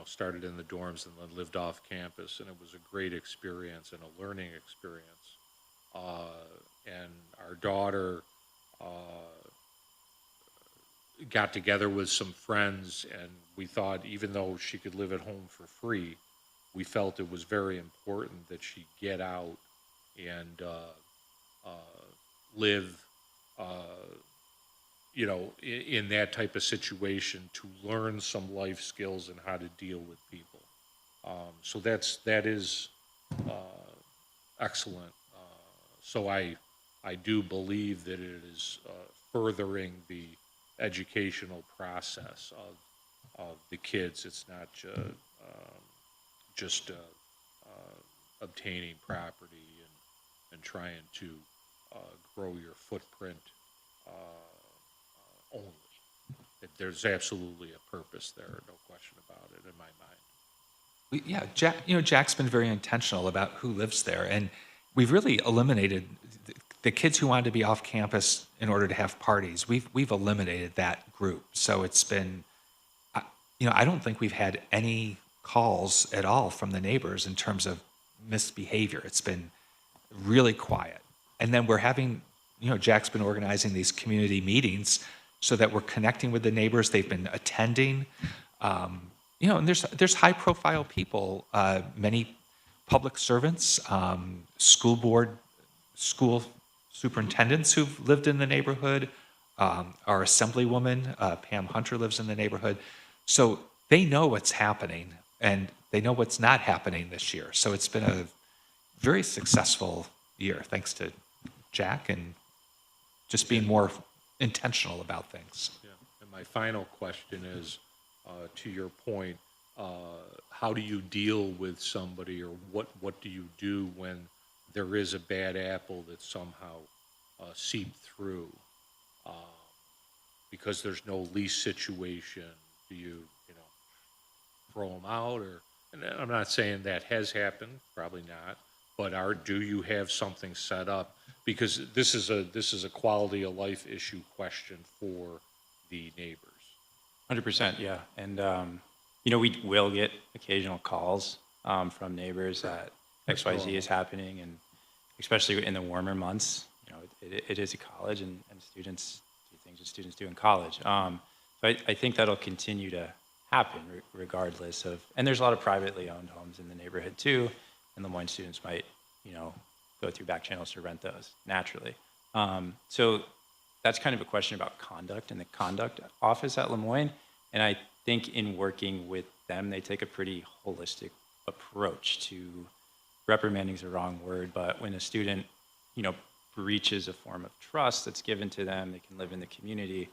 started in the dorms and then lived off campus, and it was a great experience and a learning experience. And our daughter got together with some friends, and we thought, even though she could live at home for free, we felt it was very important that she get out and live, in that type of situation to learn some life skills and how to deal with people. So that is excellent. So I do believe that it is furthering the educational process of the kids. It's not just obtaining property and trying to grow your footprint only. There's absolutely a purpose there, no question about it in my mind. Jack's been very intentional about who lives there, and we've really eliminated the kids who wanted to be off campus in order to have parties. We've eliminated that group. So it's been, I don't think we've had any calls at all from the neighbors in terms of misbehavior. It's been really quiet. And then we're having, Jack's been organizing these community meetings so that we're connecting with the neighbors. They've been attending. And there's high profile people, many public servants, school superintendents who've lived in the neighborhood. Our assemblywoman, Pam Hunter, lives in the neighborhood. So they know what's happening and they know what's not happening this year. So it's been a very successful year, thanks to Jack and just being more intentional about things. Yeah. And my final question is, to your point, how do you deal with somebody, or what do you do when there is a bad apple that somehow seeped through? Because there's no lease situation, do you throw them out? Or, and I'm not saying that has happened, probably not, but do you have something set up? Because this is a quality of life issue question for the neighbors. 100%, yeah. And, we will get occasional calls from neighbors that XYZ is happening, and especially in the warmer months, it is a college, and students do things that students do in college. So I think that'll continue to happen regardless of, and there's a lot of privately owned homes in the neighborhood too, and Lemoyne students might, go through back channels to rent those naturally. So that's kind of a question about conduct in the conduct office at Lemoyne. And I think in working with them, they take a pretty holistic approach to, reprimanding is the wrong word, but when a student, breaches a form of trust that's given to them, they can live in the community,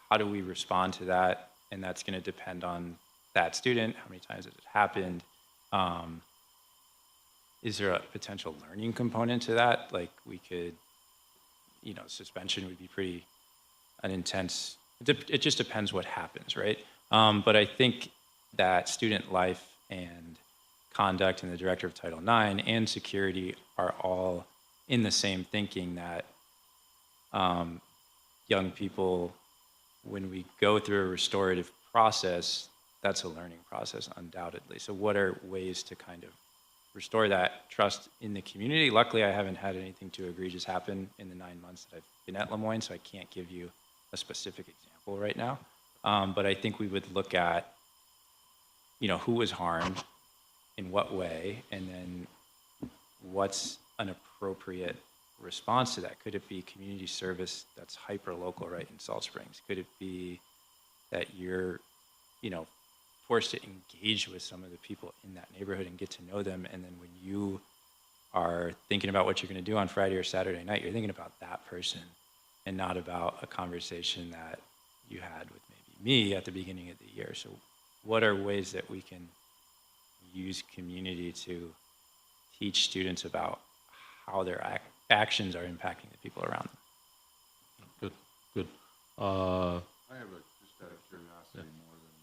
how do we respond to that? And that's going to depend on that student, how many times has it happened, is there a potential learning component to that? Like we could, suspension would be pretty an intense, it just depends what happens, right? But I think that student life and conduct and the director of Title IX and security are all in the same thinking that young people, when we go through a restorative process, that's a learning process, undoubtedly. So what are ways to kind of restore that trust in the community? Luckily, I haven't had anything too egregious happen in the 9 months that I've been at Lemoyne, so I can't give you a specific example right now. But I think we would look at, who was harmed, in what way, and then what's an appropriate response to that? Could it be community service that's hyper-local, right, in Salt Springs? Could it be that you're, forced to engage with some of the people in that neighborhood and get to know them, and then when you are thinking about what you're going to do on Friday or Saturday night, you're thinking about that person and not about a conversation that you had with maybe me at the beginning of the year. So what are ways that we can use community to teach students about how their actions are impacting the people around them? Good, good. I have just out of curiosity more than,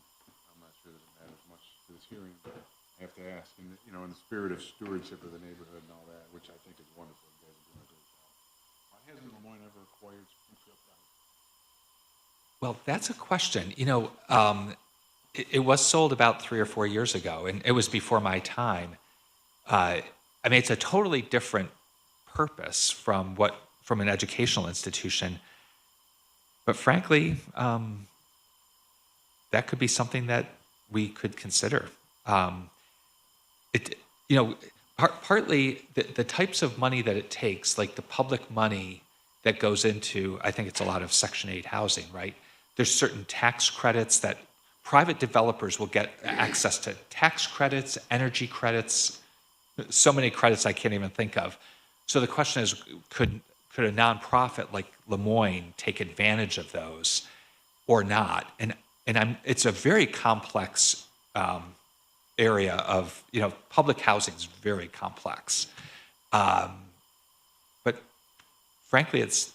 I'm not sure that it matters much to this hearing, but I have to ask, in the spirit of stewardship of the neighborhood and all that, which I think is wonderful, you guys are doing a great job. Why hasn't Lemoyne ever acquired Springfield Gardens? Well, that's a question. It was sold about 3 or 4 years ago, and it was before my time. I mean, it's a totally different purpose from an educational institution. But frankly, that could be something that we could consider. Partly the types of money that it takes, like the public money that goes into, I think it's a lot of Section 8 housing, right? There's certain tax credits that private developers will get access to, tax credits, energy credits, so many credits I can't even think of. So the question is, could a nonprofit like Lemoyne take advantage of those or not? And it's a very complex area of, public housing is very complex. But frankly, it's,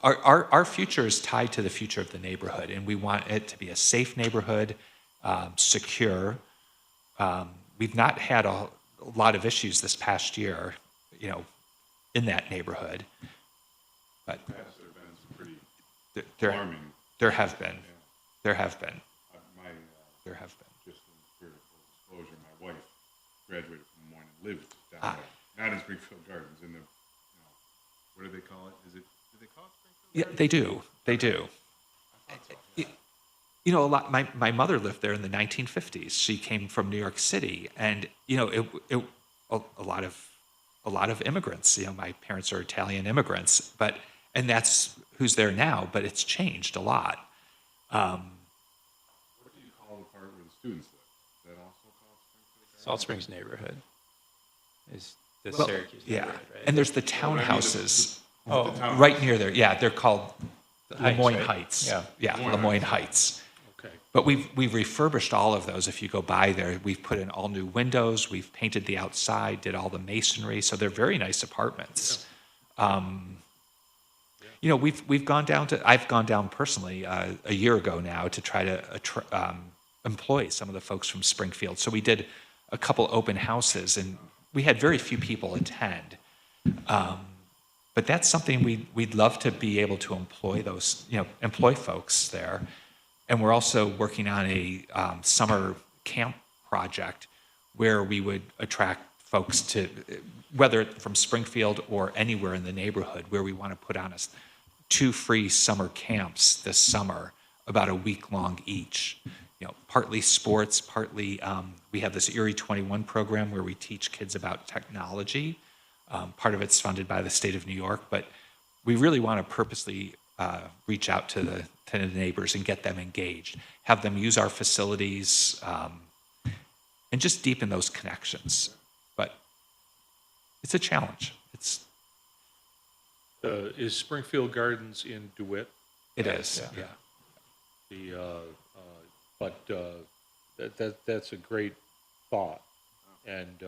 our future is tied to the future of the neighborhood, and we want it to be a safe neighborhood, secure. We've not had a lot of issues this past year, in that neighborhood. But There have been some pretty there alarming. there have been. Yeah. There have been. There have been. Just in the spirit of full disclosure, my wife graduated from Lemoyne and lived down there, not in Springfield Gardens, in the, what do they call it? Do they call it Springfield Yeah, Gardens? they do. They do. A lot. My mother lived there in the 1950s. She came from New York City, and a lot of immigrants. My parents are Italian immigrants, and that's who's there now. But it's changed a lot. What do you call the part where the students live? Is that also called Springfield Gardens? Salt Springs neighborhood is the Well, Syracuse yeah, neighborhood, right? and there's the townhouses Oh, right near there. Yeah, they're called Heights, Lemoyne right? Heights. Yeah. Lemoyne Heights. Okay. But we've refurbished all of those. If you go by there, we've put in all new windows. We've painted the outside, did all the masonry. So they're very nice apartments. We've gone down to. I've gone down personally a year ago now to try to employ some of the folks from Springfield. So we did a couple open houses, and we had very few people attend. But that's something we'd love to be able to employ employ folks there. And we're also working on a summer camp project where we would attract folks to, whether from Springfield or anywhere in the neighborhood, where we want to put on 2 free summer camps this summer, about a week long each. Partly sports, partly we have this Erie 21 program where we teach kids about technology. Part of it's funded by the state of New York, but we really want to purposely reach out to the neighbors and get them engaged, have them use our facilities, and just deepen those connections. But it's a challenge. Is Springfield Gardens in DeWitt? It is, yeah. That's a great thought, and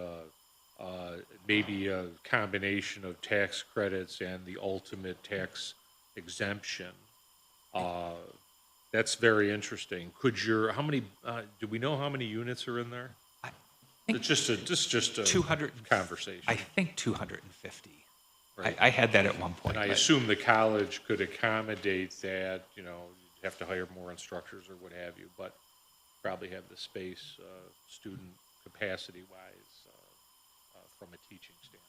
maybe a combination of tax credits and the ultimate tax exemption. That's very interesting. How many? Do we know how many units are in there? It's just a 200 conversation. I think 250. Right. I had that at one point. And I but- assume the college could accommodate that, you'd have to hire more instructors or what have you, but probably have the space, student capacity-wise, from a teaching standpoint.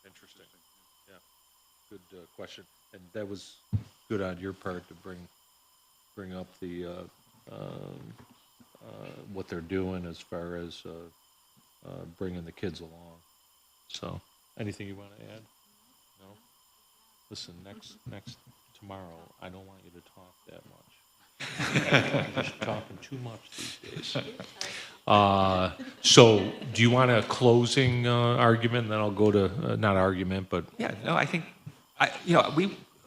Interesting. Yeah, good question. And that was good on your part to bring up the, what they're doing as far as bringing the kids along. So, anything you want to add? No? Listen, tomorrow, I don't want you to talk that much. You're just talking too much these days. So, do you want a closing argument? Then I'll go to, not argument, but Yeah, no, I think,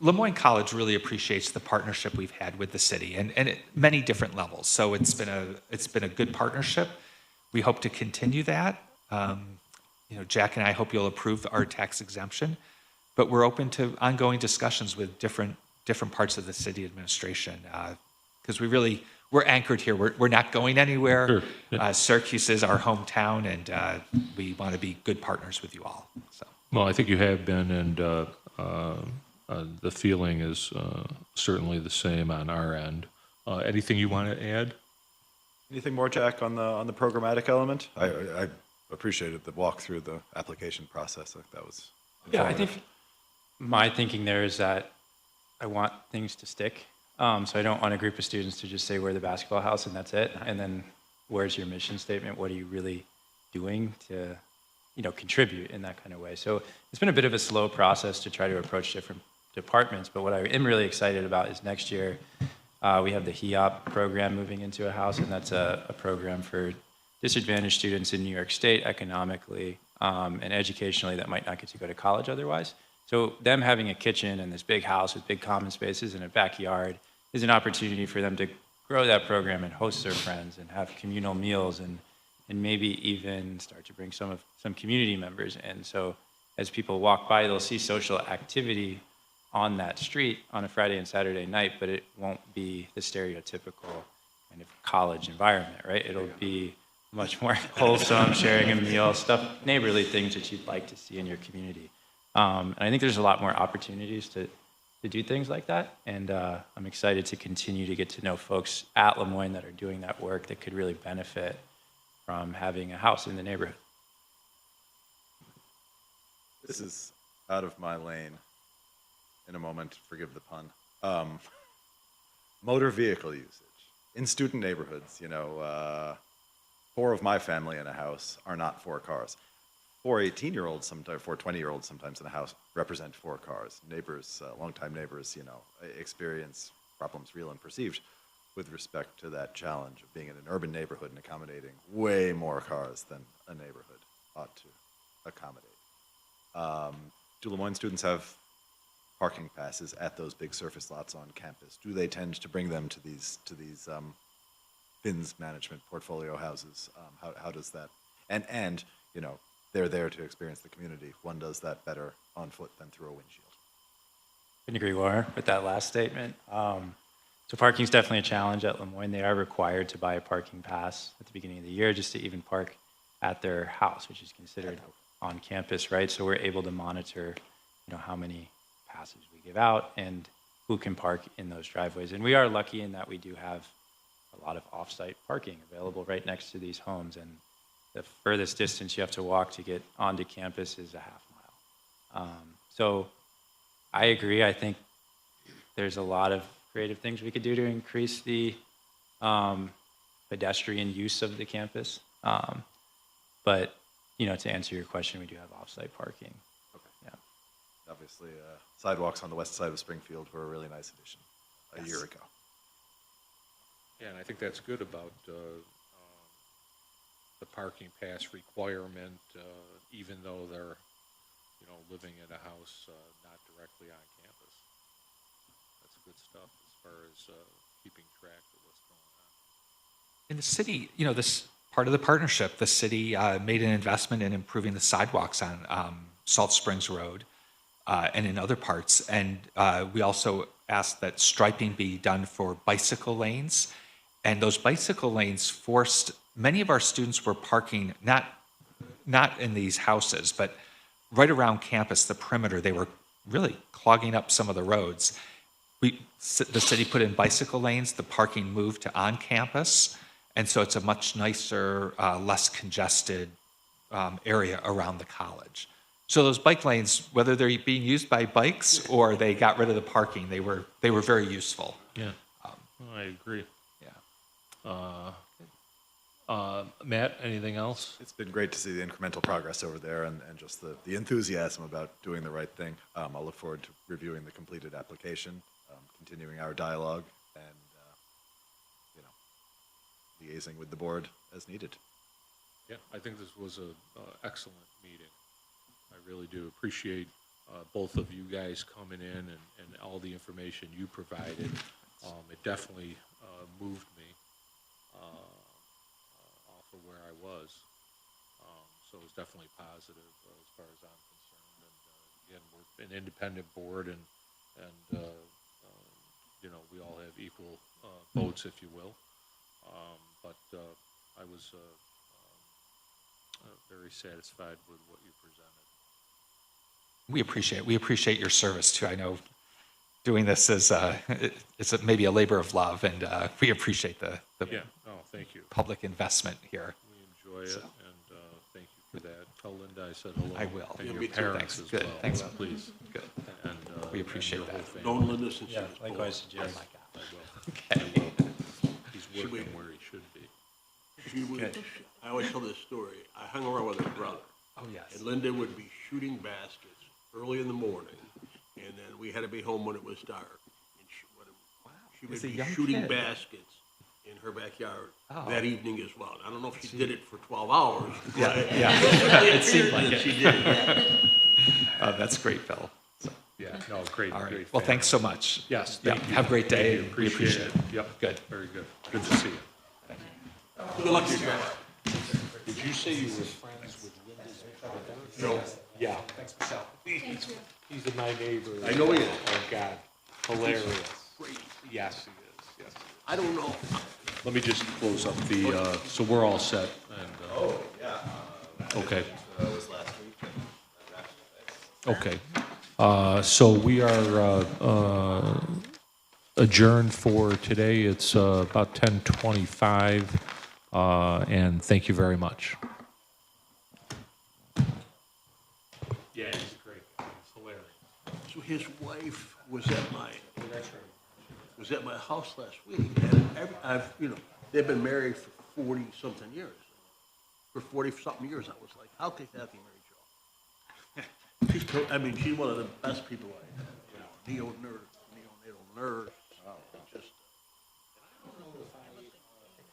Lemoyne College really appreciates the partnership we've had with the city and at many different levels. So it's been a good partnership. We hope to continue that. Jack and I hope you'll approve our tax exemption, but we're open to ongoing discussions with different parts of the city administration because we're anchored here. We're not going anywhere. Sure. Yeah. Syracuse is our hometown, and we want to be good partners with you all. So. Well, I think you have been, and the feeling is certainly the same on our end. Anything you want to add? Anything more, Jack, on the programmatic element? I appreciated the walk through the application process. I think that was Yeah, I informative. think my thinking there is that I want things to stick. So I don't want a group of students to just say we're the basketball house and that's it. And then where's your mission statement? What are you really doing to, contribute in that kind of way? So it's been a bit of a slow process to try to approach different departments. But what I am really excited about is next year we have the HEOP program moving into a house, and that's a program for disadvantaged students in New York State economically and educationally that might not get to go to college otherwise. So them having a kitchen and this big house with big common spaces and a backyard is an opportunity for them to grow that program and host their friends and have communal meals and maybe even start to bring some community members in. So as people walk by, they'll see social activity on that street on a Friday and Saturday night, but it won't be the stereotypical kind of college environment, right? It'll be much more wholesome, sharing a meal, neighborly things that you'd like to see in your community. And I think there's a lot more opportunities to do things like that. And I'm excited to continue to get to know folks at Lemoyne that are doing that work that could really benefit from having a house in the neighborhood. This is out of my lane in a moment, forgive the pun. Motor vehicle usage. In student neighborhoods, 4 of my family in a house are not 4 cars. 4 18-year-olds, sometimes 4 20-year-olds sometimes in a house represent 4 cars. Neighbors, longtime neighbors, experience problems real and perceived with respect to that challenge of being in an urban neighborhood and accommodating way more cars than a neighborhood ought to accommodate. Do Lemoyne students have parking passes at those big surface lots on campus? Do they tend to bring them to these FINS management portfolio houses? How does that? And they're there to experience the community. One does that better on foot than through a windshield. Couldn't agree more with that last statement. So parking is definitely a challenge at Lemoyne. They are required to buy a parking pass at the beginning of the year just to even park at their house, which is considered on campus, right? So we're able to monitor, how many passes we give out and who can park in those driveways. And we are lucky in that we do have a lot of off-site parking available right next to these homes. And the furthest distance you have to walk to get onto campus is a half mile. So I agree. I think there's a lot of creative things we could do to increase the pedestrian use of the campus. But, to answer your question, we do have off-site parking. Okay. Yeah. Obviously, sidewalks on the west side of Springfield were a really nice addition a year ago. Yeah, and I think that's good about the parking pass requirement, even though they're, living in a house not directly on campus. That's good stuff as far as keeping track of what's going on. In the city, this part of the partnership, the city made an investment in improving the sidewalks on Salt Springs Road and in other parts. And we also asked that striping be done for bicycle lanes. And those bicycle lanes forced, many of our students were parking not in these houses, but right around campus, the perimeter. They were really clogging up some of the roads. The city put in bicycle lanes, the parking moved to on campus, and so it's a much nicer, less congested area around the college. So those bike lanes, whether they're being used by bikes or they got rid of the parking, they were very useful. Yeah, I agree. Yeah. Matt, anything else? It's been great to see the incremental progress over there and just the enthusiasm about doing the right thing. I'll look forward to reviewing the completed application, continuing our dialogue, and liaising with the board as needed. Yeah, I think this was an excellent meeting. I really do appreciate both of you guys coming in and all the information you provided. It definitely moved me off of where I was. So it was definitely positive as far as I'm concerned. And again, we're an independent board, and you know, we all have equal votes, if you will. But I was very satisfied with what you presented. We appreciate your service too. I know doing this is maybe a labor of love, and we appreciate the Yeah, no, thank you. public investment here. We enjoy it, and thank you for that. Tell Linda I said hello. I will. And Yeah, your me too. parents Thanks. as Good. well. Thanks. Please. Good. And We and appreciate your that. whole family. Known Linda since she Yeah, was born. likewise to Jerry. I will. Okay. He's Should we- working where he should be. She would, I always tell this story. I hung around with her brother. Oh, yes. And Linda would be shooting baskets early in the morning, and then we had to be home when it was dark. And she would As a be young shooting kid. baskets in her backyard Oh. that evening as well. I don't know if she did it for 12 hours. Yeah, but yeah. It seemed like she did it. That's great, Bill. So, Yeah, no, great, all right. great. Well, thanks so family. much. Yes, Yeah, thank you. have a great day. Thank you. We appreciate it. Yep. Good. Very good. Good to see you. Good luck to you, Joe. Did you say you were friends with Linda's brother? No. Yeah. Thanks, Michelle. He's my neighbor. I know he is. Oh, God. Hilarious. Yes, he is. Yes. I don't know. Let me just close up the, so we're all set. And, Oh, yeah. okay. Was last week. Okay. So we are adjourned for today. It's about 10:25, and thank you very much. Yeah, he's great. He's hilarious. So his wife was at my house last week, and they've been married for 40-something years. For 40-something years, I was like, how could Kathy marry Joe? She's one of the best people I know. Neonatal nurse. Just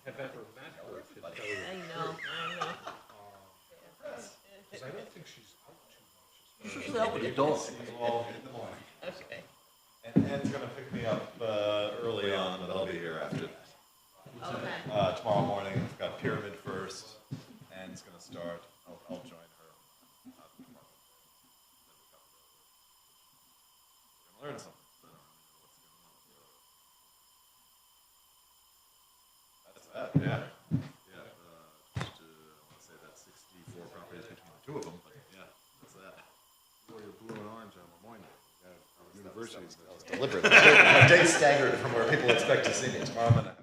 Have ever met her, to tell you. I know. Because I don't think she's out too much. she's out with the dog. Okay. And Ed's gonna pick me up early on, but I'll be here after. Okay. Tomorrow morning, I've got pyramid first, and it's gonna start. I'll join her. Tomorrow. We're gonna learn something. That's that. Yeah. Yeah. Just I want to say that's 64 properties between the two of them, but yeah, that's that. Boy, you're blue and orange on Lemoyne. University. That was deliberate. My day staggered from where people expect to see me. Tomorrow I'm gonna